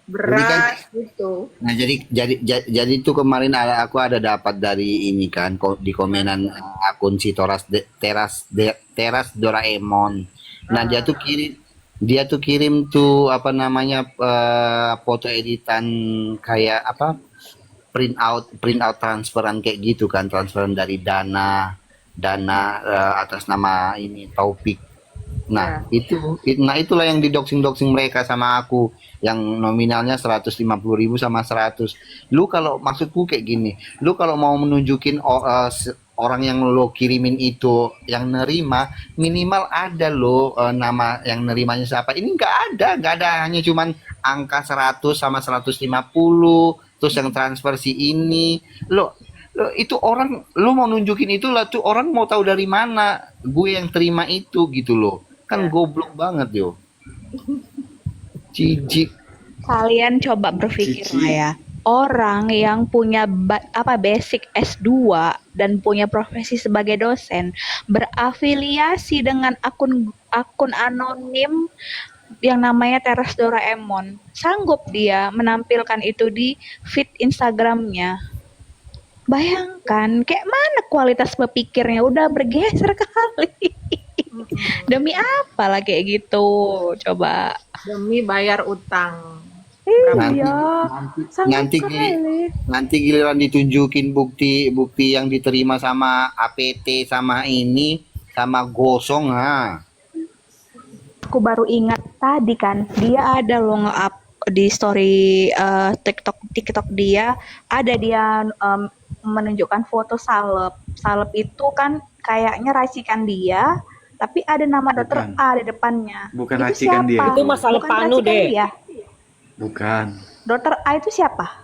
beras gitu. Nah, jadi itu kemarin aku ada dapat dari ini kan di komenan akun si Teras Doraemon. Nah, dia tuh kirim tuh apa namanya foto editan kayak apa print out transferan kayak gitu kan, transferan dari dana atas nama ini Taufik. Nah, itulah yang didoxing mereka sama aku yang nominalnya 150.000 sama 100. Lu kalau maksudku kayak gini, lu kalau mau menunjukin orang yang lo kirimin itu yang nerima, minimal ada lo nama yang nerimanya siapa. Ini nggak ada, hanya cuman angka 100 sama 150, terus yang transfer si ini. Lo itu orang, lo mau nunjukin itu lah tuh orang mau tahu dari mana gue yang terima itu gitu loh. Kan goblok banget yo. Cicik. Kalian coba berpikir lah ya. Orang yang punya basic S2 dan punya profesi sebagai dosen berafiliasi dengan akun anonim yang namanya Teras Doraemon. Sanggup dia menampilkan itu di feed Instagramnya. Bayangkan kayak mana kualitas berpikirnya udah bergeser kali. Demi apa lah kayak gitu? Coba. Demi bayar utang. Iya. Nanti giliran ditunjukin bukti yang diterima sama APT sama ini sama gosong Aku baru ingat tadi kan dia ada loh nge-up di story TikTok dia ada dia menunjukkan foto Salep. Salep itu kan kayaknya racikan dia, tapi ada nama dokter A di depannya. Bukan Itu racikan dia. Itu masalah Panu racikan deh. dia. Bukan. Dokter A itu siapa?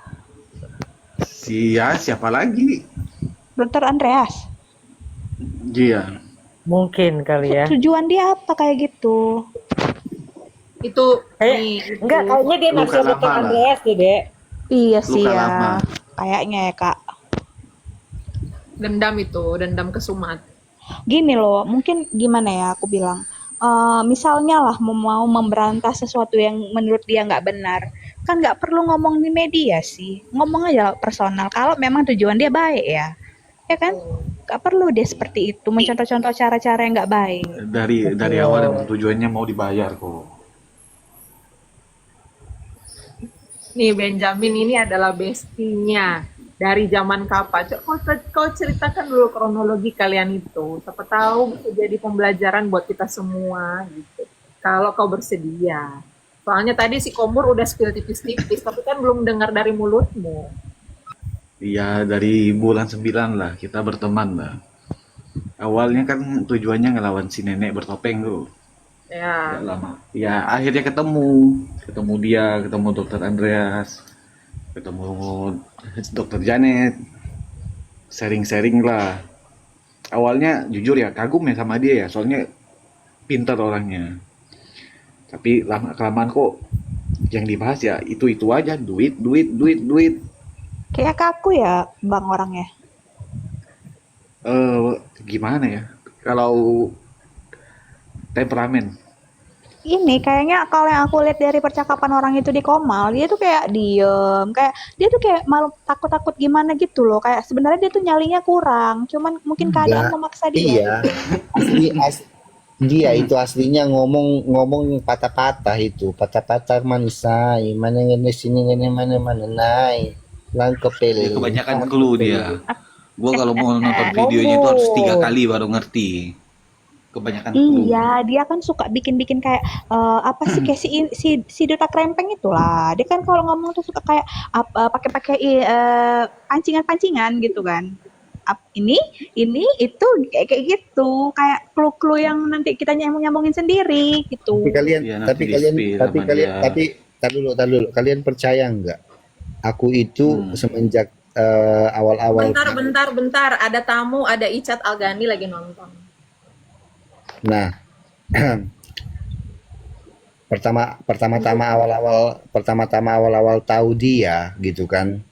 Siapa lagi? Dokter Andreas. Iya. Mungkin kali ya. Tujuan dia apa kayak gitu? Itu Enggak, kayaknya dia Luka naksir dokter lama lah. Andreas tuh, Dek. Iya sih Luka ya. lama. Kayaknya ya, Kak. dendam kesumat. Gini loh, mungkin gimana ya aku bilang. Misalnya lah mau memberantas sesuatu yang menurut dia nggak benar, kan nggak perlu ngomong di media sih, ngomong aja personal. Kalau memang tujuan dia baik ya kan, nggak perlu dia seperti itu mencontoh-contoh cara-cara yang nggak baik. Dari awal emang tujuannya mau dibayar kok. Nih Benjamin ini adalah bestinya dari zaman kapan? Kau ceritakan dulu kronologi kalian itu. Siapa tahu bisa jadi pembelajaran buat kita semua gitu. Kalau kau bersedia. Soalnya tadi si Komur udah spill tipis-tipis, tapi kan belum dengar dari mulutmu. Iya, dari bulan 9 lah kita berteman lah. Awalnya kan tujuannya ngelawan si nenek bertopeng tuh. Ya. Gak lama. Ya akhirnya ketemu dia, ketemu dokter Andreas, ketemu dokter Janet, sharing lah. Awalnya jujur ya kagum ya sama dia ya, soalnya pintar orangnya. Tapi lama kelamaan kok yang dibahas ya itu aja, duit. Kayak kaku ya bang orangnya. eh gimana ya? Kalau temperamen. Ini kayaknya kalau yang aku lihat dari percakapan orang itu di Komal, dia tuh kayak diem, kayak dia tuh kayak malu takut-takut gimana gitu loh. Kayak sebenarnya dia tuh nyalinya kurang, cuman mungkin keadaan Enggak. memaksa dia. Iya. Dia itu aslinya ngomong patah-patah itu, patah-patah manisai, mana ngene sini ngene mana mana nai. Langkep Ya, pele. kebanyakan clue dia. Gua kalau mau nonton videonya itu harus 3 kali baru ngerti. Kebanyakan clue. Iya, dia kan suka bikin-bikin kayak apa sih kayak si Duta Krempeng itulah. Dia kan kalau ngomong tuh suka kayak pakai-pakai pancingan-pancingan gitu kan. Ini itu kayak gitu, kayak clue-clue yang nanti kita nyambungin sendiri Tapi gitu. kalian, Iya, nanti tapi di kalian, spill tapi sama kalian, dia. tapi tar dulu. Kalian percaya nggak? Aku itu Hmm. semenjak awal-awal, Bentar. Ada tamu, ada Icat Algani lagi nonton. nah pertama-tama awal-awal tahu dia gitu kan.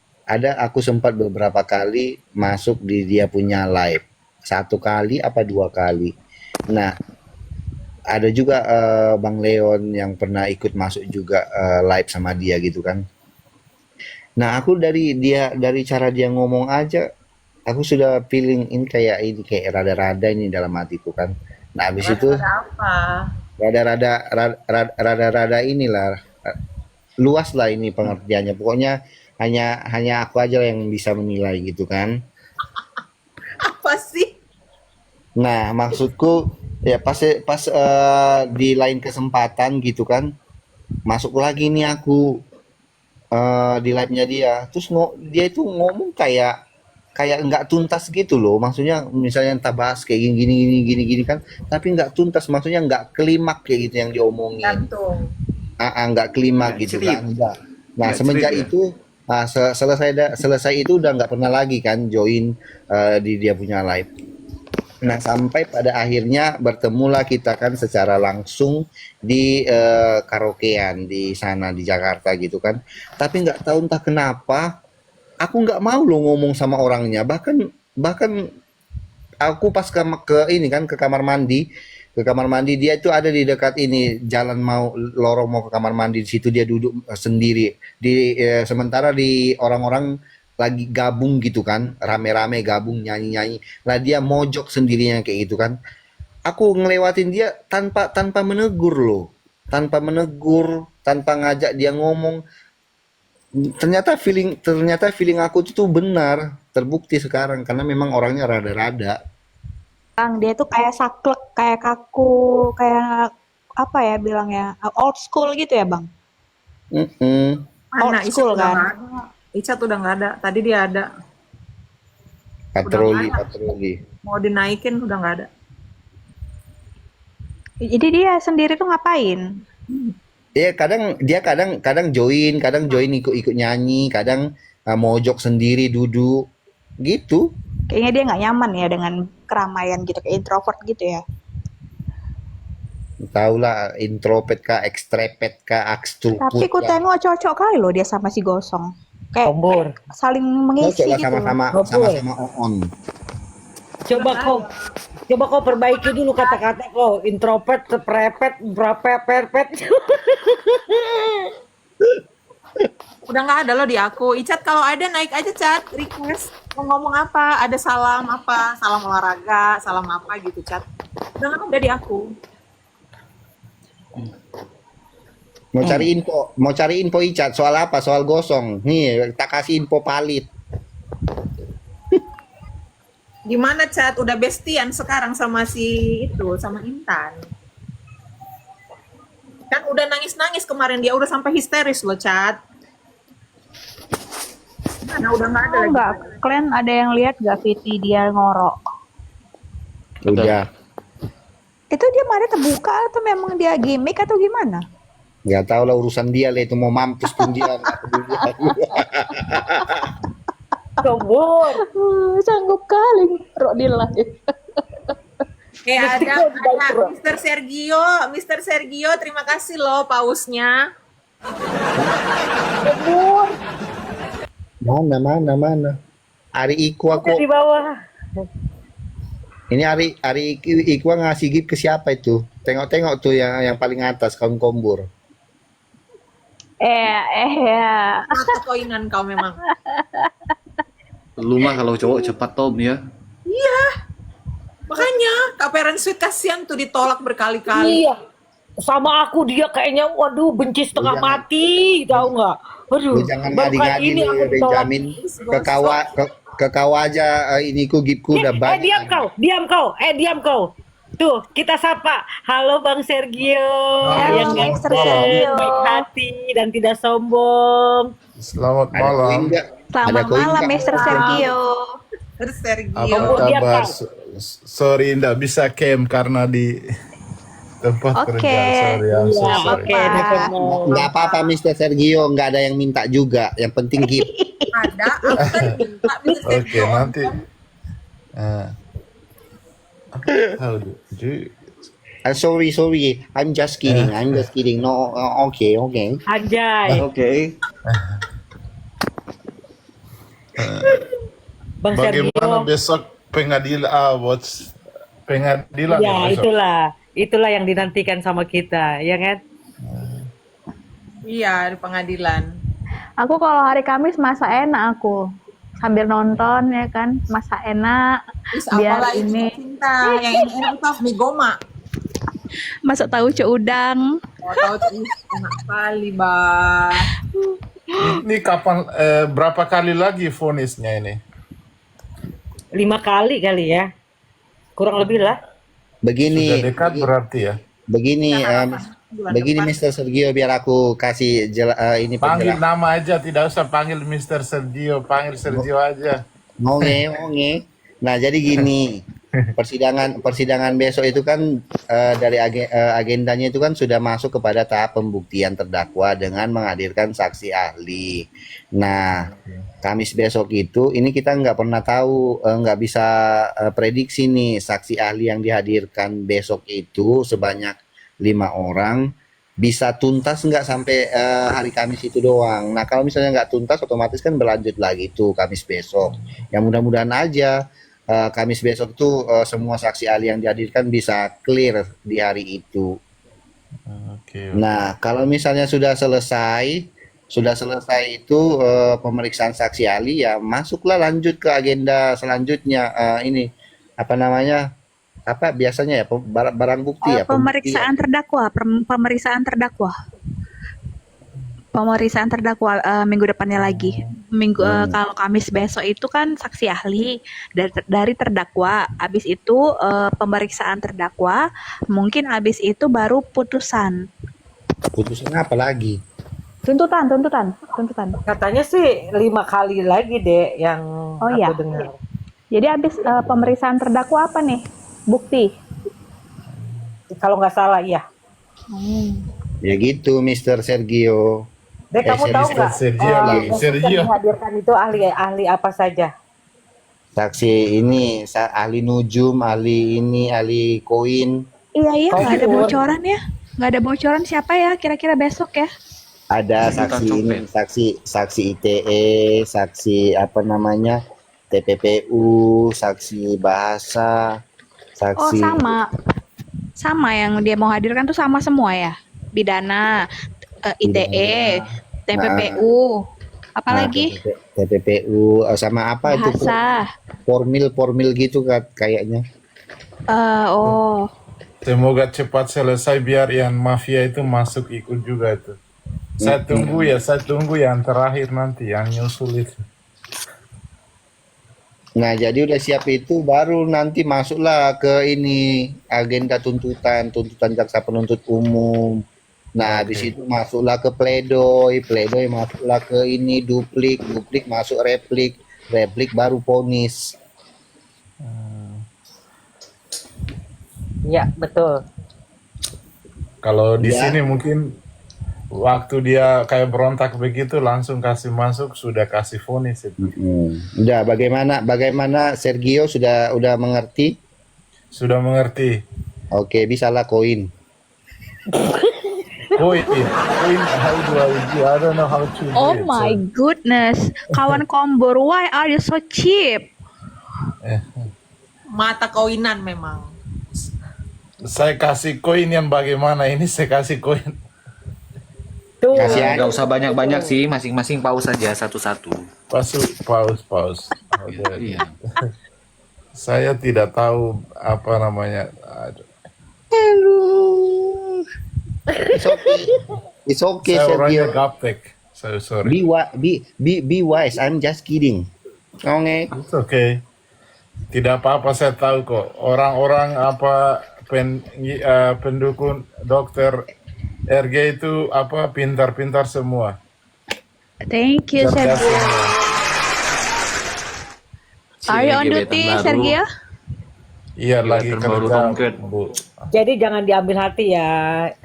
Aku sempat beberapa kali masuk di dia punya live. 1 kali apa 2 kali. Nah, ada juga Bang Leon yang pernah ikut masuk juga live sama dia gitu kan. Nah, aku dari cara dia ngomong aja, aku sudah feeling ini kayak rada-rada ini dalam hatiku kan. Nah, habis itu Ada apa? rada-rada inilah luas lah ini pengertiannya. Pokoknya hanya aku aja yang bisa menilai gitu kan. Apa sih? Nah, maksudku ya pas di lain kesempatan gitu kan, masuk lagi nih aku di live-nya dia. Terus dia itu ngomong kayak kayak nggak tuntas gitu loh. Maksudnya misalnya entah bahas kayak gini kan, tapi nggak tuntas. Maksudnya nggak klimak kayak gitu yang diomongin. Gantung. Nggak klimak Nggak gitu cerita. kan. Nggak. Nah, Nggak semenjak cerita. itu selesai itu udah nggak pernah lagi kan join di dia punya live. Nah, sampai pada akhirnya bertemulah kita kan secara langsung di karaokean di sana di Jakarta gitu kan. Tapi nggak tahu entah kenapa aku nggak mau lo ngomong sama orangnya. Bahkan aku pas ke ini kan ke kamar mandi dia itu ada di dekat ini jalan mau lorong mau ke kamar mandi di situ dia duduk sendiri sementara di orang-orang lagi gabung gitu kan rame-rame gabung nyanyi-nyanyi lah dia mojok sendirinya kayak gitu kan aku ngelewatin dia tanpa menegur loh tanpa ngajak dia ngomong ternyata feeling aku tuh benar terbukti sekarang karena memang orangnya rada-rada. Bang, dia tuh kayak saklek, kayak kaku, kayak apa ya bilangnya, old school gitu ya Bang? Mm-mm. Mana Old Icat school udah kan? nggak ada. Icat udah nggak ada. Tadi dia ada. Udah nggak ada. Patroli. Mau dinaikin udah nggak ada. Jadi dia sendiri tuh ngapain? Dia kadang join ikut nyanyi, kadang mojok sendiri duduk gitu. Kayaknya dia nggak nyaman ya dengan keramaian gitu, kayak introvert gitu ya. Tahulah introvert kah, ekstrovert kah, Tapi extrovert ku kah. tengok cocok kali loh dia sama si Gosong. Kayak Kombur. saling mengisi Cocok lah gitu loh. sama-sama on. Coba kau perbaiki dulu kata-kata kau. Introvert, seprepet, berpepet. Udah nggak ada loh di aku. Icat kalau ada naik aja Cat. Request. Mau ngomong apa? Ada salam apa? Salam olahraga, salam apa gitu Cat. Udah nggak ada di aku. Mau cari info Icat soal apa? Soal gosong. Nih, tak kasih info palit. Gimana Cat? Udah bestian sekarang sama si itu, sama Intan. Kan udah nangis-nangis kemarin dia udah sampai histeris loh Cat. Mana udah nggak ada Oh lagi. enggak, kalian ada yang lihat gak Viti dia ngorok? Udah. Itu dia mana terbuka atau memang dia gimmick atau gimana? Nggak tahu lah urusan dia lah itu mau mampus pun dia. Nggak peduli aku. Kombur. Sanggup kali ngorok di live. Ada Mr. Sergio, terima kasih loh pausnya. Mana. Ari Iko Ada aku di bawah. Ini Ari Iqbal ngasih gift ke siapa itu? Tengok-tengok tuh yang paling atas kaum kombur. Ya. Mata koinan kau memang. Lu mah kalau cowok cepat Tom ya. Makanya Kak Parent Sweet kasihan tuh ditolak berkali-kali. Iya. Sama aku dia kayaknya waduh benci setengah Lu jangan- mati, tahu nggak? Waduh, Lu jangan baru kali ngadi-ngadi ini lu aku ya, ditolak. Benjamin. Ke kau aja ini ku giftku udah banyak. diam kau. Tuh, kita sapa. Halo Bang Sergio, Halo, yang Mr. ganteng, Sergio. baik hati dan tidak sombong. Selamat Ada koin malam. nggak? Ada Selamat koin malam, nggak? Mr. Sergio. Terus Sergio. Apa Tunggu, diam, kabar? Kak. Sorry, nggak bisa cam karena di tempat Oke. kerja. Sorry, I'm so Iya, sorry. oke, no problem. Nggak apa-apa Mr. Sergio, nggak ada yang minta juga. Yang penting gift. Ada, aku kan minta Mr. Oke, Sergio. nanti. How do you? Sorry. I'm just kidding. No, okay. Anjay, Oke. Bang Bagaimana Sergio. besok pengadilan? Pengadilan Ya, besok? itulah yang dinantikan sama kita, ya kan? Iya, di pengadilan. Aku kalau hari Kamis masak enak aku. Sambil nonton ya kan, masak enak. Terus Biar apalah ini cinta yang enak itu mie goma. masak tauco udang. Oh, tahu tuh enak kali, Bah. Ini kapan? Berapa kali lagi vonisnya ini? 5 kali kali ya. Kurang lebih lah. Begini, Sudah dekat berarti ya. begini, Bulan begini depan. Mr. Sergio, biar aku kasih ini Panggil penjelasan. nama aja, tidak usah panggil Mr. Sergio, panggil Sergio aja. Ngonge. Nah, jadi gini, persidangan besok itu kan dari agendanya itu kan sudah masuk kepada tahap pembuktian terdakwa dengan menghadirkan saksi ahli. Nah, Kamis besok itu ini kita nggak pernah tahu, nggak bisa prediksi nih saksi ahli yang dihadirkan besok itu sebanyak 5 orang bisa tuntas nggak sampai hari Kamis itu doang. Nah, kalau misalnya nggak tuntas otomatis kan berlanjut lagi tuh Kamis besok. Yang mudah-mudahan aja Kamis besok tuh semua saksi ahli yang dihadirkan bisa clear di hari itu. Oke. Nah, kalau misalnya sudah selesai itu pemeriksaan saksi ahli ya masuklah lanjut ke agenda selanjutnya. Ini apa namanya? Apa biasanya ya barang bukti ya? Pemeriksaan terdakwa, pemeriksaan terdakwa minggu depannya lagi. Kalau Kamis besok itu kan saksi ahli dari terdakwa. Habis itu pemeriksaan terdakwa, mungkin habis itu baru putusan. Putusan apa lagi? Tuntutan. Katanya sih 5 kali lagi deh yang Oh, aku iya. dengar. Jadi habis pemeriksaan terdakwa apa nih? Bukti. Kalau nggak salah, iya. Ya gitu, Mr. Sergio. Dek, kamu tahu Mr. nggak? Sergio lagi. yang Sergio. dihadirkan itu ahli apa saja? Saksi ini, ahli nujum, ahli ini, ahli koin. Iya, Oh, nggak ada gitu. bocoran ya? Nggak ada bocoran siapa ya kira-kira besok ya? Ada Bukan saksi ini, copet. saksi ITE, saksi apa namanya? TPPU, saksi bahasa, Oh, saksi sama yang dia mau hadirkan tuh sama semua ya? Pidana, ITE, TPPU, apalagi TPPU sama apa itu bahasa. formil gitu kan kayaknya. Oh, Semoga cepat selesai biar yang mafia itu masuk ikut juga itu. Saya tunggu yang terakhir nanti yang nyusul itu. Nah, jadi udah siap itu baru nanti masuklah ke ini agenda tuntutan jaksa penuntut umum. Nah, di situ masuklah ke pledoi masuklah ke ini duplik masuk replik baru vonis. Iya, betul. Kalau di Ya. sini mungkin waktu dia kayak berontak begitu langsung kasih masuk sudah kasih vonis itu. Udah bagaimana Sergio sudah mengerti? Sudah mengerti. Oke, bisalah koin. Koin, how do I do? I don't know how to do oh it. my goodness, kawan kombor, why are you so cheap? mata kawinan memang. Saya kasih koin yang bagaimana ini, saya kasih koin. Tuh. Kasih aja. Nggak usah banyak-banyak sih, masing-masing paus saja satu-satu. Paus. Oke. Iya. Saya tidak tahu apa namanya. It's okay. It's okay, Saya orangnya Sergio. gaptek. So sorry. Be wise. I'm just kidding. Oke. It's okay. Tidak apa-apa, saya tahu kok. Orang-orang apa pendukung dokter RG itu apa pintar-pintar semua. Thank you, Cerdas Sergio. semua. Are you on Gebetan duty, baru. Sergio? Iya, lagi Gebetan baru kerja, konkret. Bu. Jadi jangan diambil hati ya.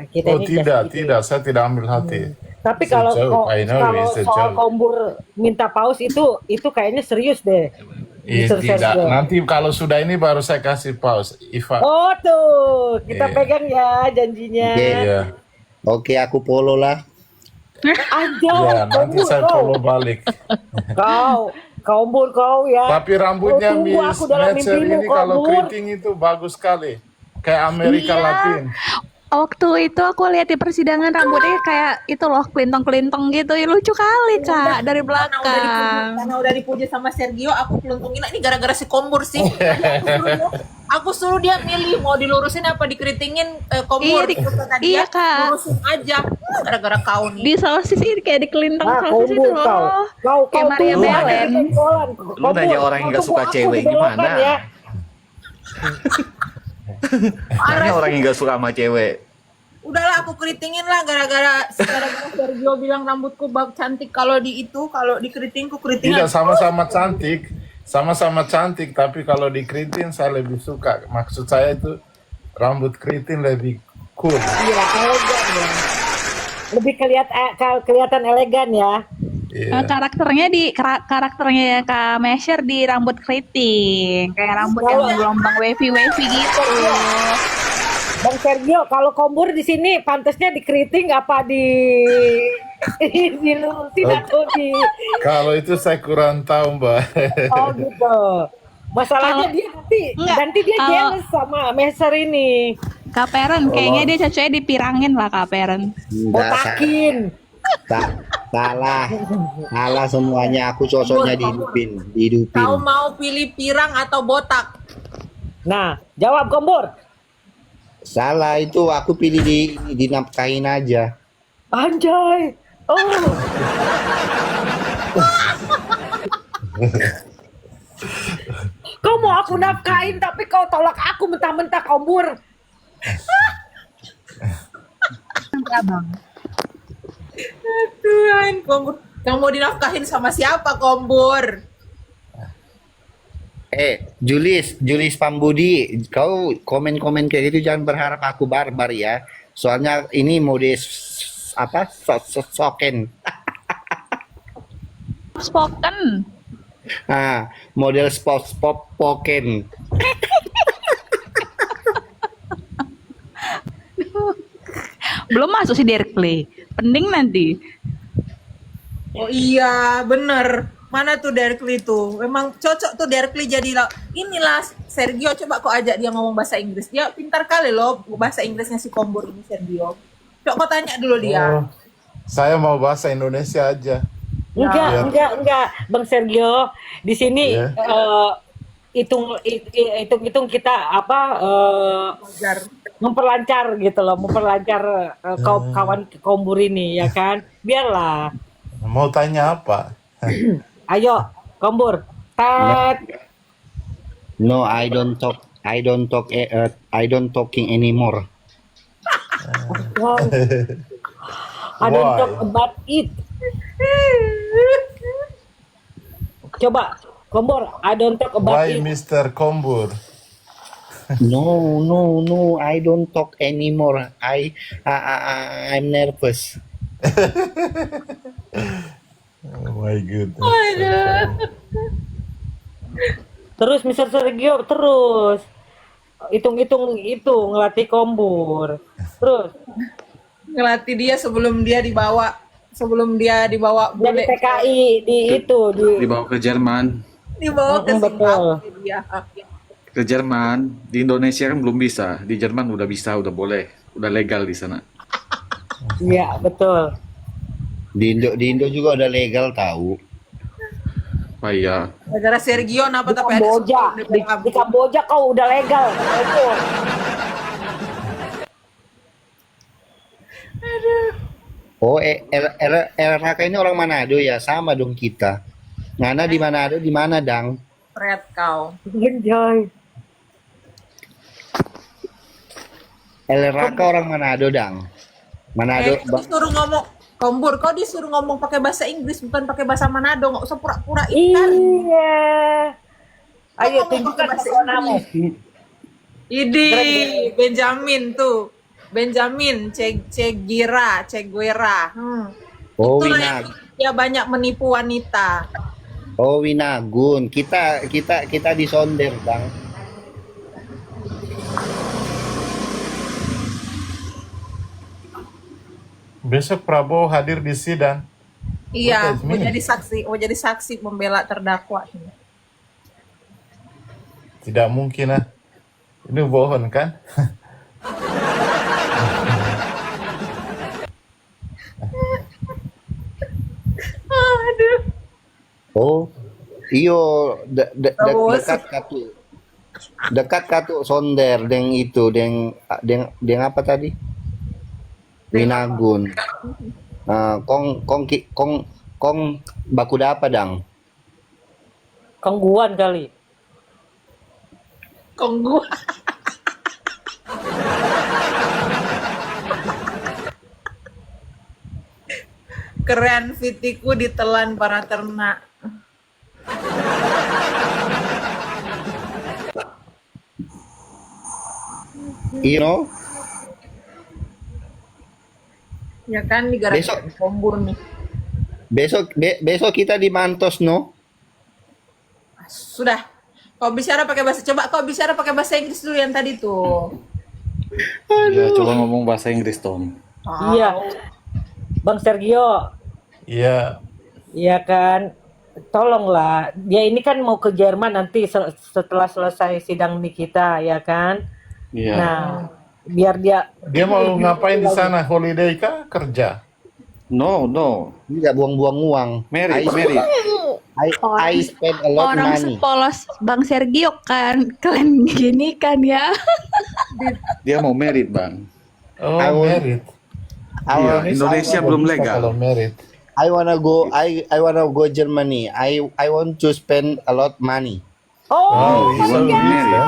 Kita Oh ini tidak, saya tidak ambil hati. Tapi It's a kalau joke, I know kalau it's a soal joke. Kombur minta paus itu kayaknya serius deh. Mr. Tidak, Sergio. nanti kalau sudah ini baru saya kasih pause. Iva. Oh tuh, kita Iya. pegang ya janjinya. Oke. Iya. Oke, aku follow lah. Aja, Iya, nanti Kombur saya kau. follow balik. Kombur kau ya. Tapi rambutnya Oh, tunggu Miss aku dalam Metzer mimpimu, ini kalau Kombur. keriting itu bagus sekali. Kayak Amerika Iya. Latin. Waktu itu aku lihat di persidangan rambutnya kayak itu loh, kelintong-kelintong gitu. Ya, lucu kali, Kak, dari belakang. Karena udah dipuji sama Sergio, aku peluntung gila. Ini gara-gara si Kombur sih. Aku suruh dia milih mau dilurusin apa dikeritingin Kombur. Iya, Kata dia, iya, Kak. lurusin aja. Gara-gara kau nih. Di sosis ini kayak di kelintong Ah, sosis itu Kombur kau. loh. Kau Kayak Maria tuh Belen. Lu nanya orang yang nggak suka cewek gimana? Ya. Nanya orang yang nggak suka sama cewek. Udahlah aku keritingin lah gara-gara Sergio bilang rambutku cantik kalau dikeritingku keritingan. Tidak sama-sama cantik. Sama-sama cantik, tapi kalau dikeriting saya lebih suka. Maksud saya itu rambut keriting lebih cool. Iya, elegan ya. Lebih kelihatan elegan ya. Iya. Karakternya Kak Mesher di rambut keriting, kayak rambut yang gelombang wavy gitu. Bang Sergio, kalau Kombur di sini pantasnya dikeriting apa dilurusin atau di Kalau itu saya kurang tahu, Mbak. oh gitu. Masalahnya dia nanti dia kalau- jealous sama Meser ini. Kak Peren, kayaknya dia cocoknya dipirangin lah Kak Peren. Enggak, Otakin. salah semuanya. Aku cocoknya dihidupin. Kau mau pilih pirang atau botak? Nah, jawab Kombur. Salah itu, aku pilih dinafkahin aja. Anjay. Oh. Kau mau aku nafkain tapi kau tolak aku mentah-mentah Kombur. Tuhan, Kombur. Yang mau dinafkahin sama siapa, Kombur? Julis Pambudi, kau komen-komen kayak gitu jangan berharap aku barbar ya. Soalnya ini mode soken. Spoken. Model spoken. Belum masuk si Derek Lee. Pending nanti. Oh iya, bener. Mana tuh Derek Lee tuh? Memang cocok tuh Derek Lee jadi inilah Sergio, coba kau ajak dia ngomong bahasa Inggris. Dia pintar kali loh bahasa Inggrisnya si Kombur ini Sergio. Coba kau tanya dulu dia. Oh, saya mau bahasa Indonesia aja. Enggak, Bang Sergio. Di sini Iya. hitung kita memperlancar gitu loh, memperlancar kawan Kombur ini ya kan. Biarlah. Mau tanya apa? Ayo, Kombur. Tet. No, I don't talking anymore. Wow. I don't Why? talk about it. Coba, Kombur, I don't talk about Why it. Mr. Kombur? No, I don't talk anymore. I'm nervous. Oh my goodness. Terus Mr. Sergio terus hitung ngelatih Kombur. Terus Ngelatih dia sebelum dia dibawa dari boleh TKI Dibawa ke Jerman. dibawa ke Betul. Singapura dia. Ke Jerman, di Indonesia kan belum bisa, di Jerman udah bisa, udah boleh, udah legal di sana. Iya, betul. Di Indo juga udah legal tahu. Wah iya, Gara-gara Sergio apa Di tapi ada Kamboja, di Kamboja kau udah legal. Itu. Oh, RHK ini orang Manado ya, sama dong kita. Ngana di Manado di mana, Dang? Red kau. Enjoy. RHK orang Manado, Dang. Manado, Disuruh ngomong Kombur, kau disuruh ngomong pakai bahasa Inggris bukan pakai bahasa Manado, nggak usah pura-pura ikan. Iya. Ayo Kau ngomong tunjukkan pakai bahasa pesonamo. Idi, Benjamin tuh. Benjamin, Cegira. oh Itulah yang Winag, dia banyak menipu wanita. oh Winagun. Kita disonder, Dang. Besok Prabowo hadir di sidang. Iya, What does mean? mau jadi saksi membela terdakwa. Tidak mungkin lah. Ini bohong kan? Aduh. Oh, iyo Terus. dekat katu sonder deng itu deng apa tadi? Winagun. Kong baku apa, Dang? Kongguan kali. Konggu. Keren fitiku ditelan para ternak. You know, Ya kan di gara Besok. kombur nih. besok kita di Mantos, no? Sudah. Kau bicara pakai bahasa Inggris dulu yang tadi tuh. ya, coba ngomong bahasa Inggris Tom. Iya. Bang Sergio, Iya. iya kan? Tolonglah. Dia ini kan mau ke Jerman nanti setelah selesai sidang Nikita, ya kan? Iya. Nah, biar dia Dia mau ngapain di sana? Holiday kah? Kerja? No, Tidak buang-buang uang. merit. I spend a lot Orang money. sepolos Bang Sergio kan, kalian gini kan ya. Dia mau merit bang. Oh, I will- merit. Iya, Indonesia belum Bisa legal. Kalau merit. I wanna go Germany. I want to spend a lot money. Oh, You want to merit? ya?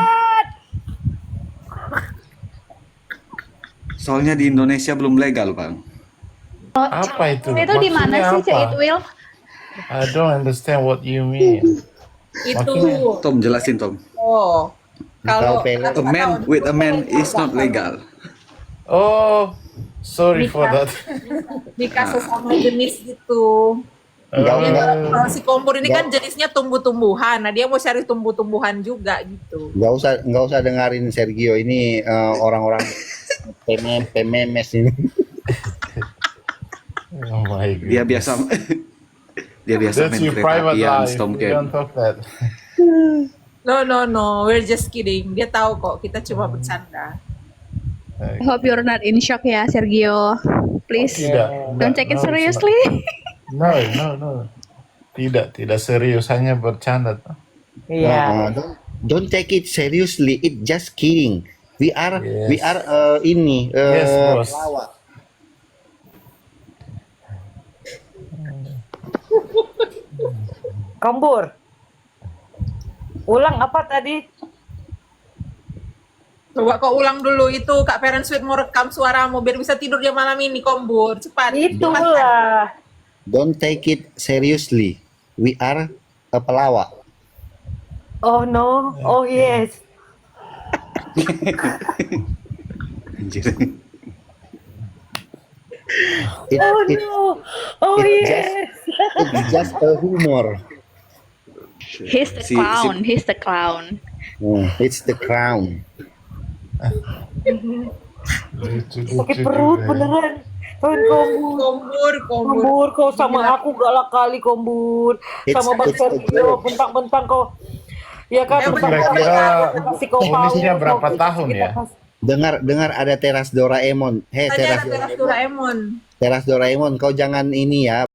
Soalnya di Indonesia belum legal bang. Apa itu? Itu di mana Maksudnya sih, apa? Cak Itwil? I don't understand what you mean. Itu. Tom jelasin Tom. Oh. Kalau Tahu pelet. A man with a man is not legal. Oh, sorry for that. nikah sesama jenis gitu. Enggak, Ya, enggak. kalau si kombur ini kan jenisnya tumbuh-tumbuhan. Nah, dia mau cari tumbuh-tumbuhan juga gitu. Nggak usah dengerin Sergio ini orang-orang pememes ini. Oh my god. Dia biasa That's main your kereta private apian, life. Tom You Camp. don't talk that. No, we're just kidding. Dia tahu kok, kita cuma bercanda. I hope you're not in shock ya, Sergio. Please, Tidak. don't take it No, it's seriously. not. No. Tidak serius, hanya bercanda. iya. Don't take it seriously. It just kidding. We are Yes. ini Yes, boss. pelawak. Kombur. Ulang apa tadi? Coba kau ulang dulu itu Kak Parent Sweet mau rekam suaramu biar bisa tidur dia malam ini, kombur. Cepat. Itulah. Don't take it seriously. We are a pelawak. Oh no. Oh yes. Anjir. Oh no. Oh yes. It's just a humor. He's the clown. He's the clown. It's the crown. Sakit perut beneran. Kombur. Kombur, kau sama aku galak kali Kombur. Sama Bang It's a Sergio, joke. bentang-bentang kau. Ya kan, Ya Itu benar. kira-kira psikopaut ponisnya berapa kita tahun ya? kasih. Dengar ada teras Doraemon. Tadi ada teras Doraemon. Teras Doraemon, kau jangan ini ya,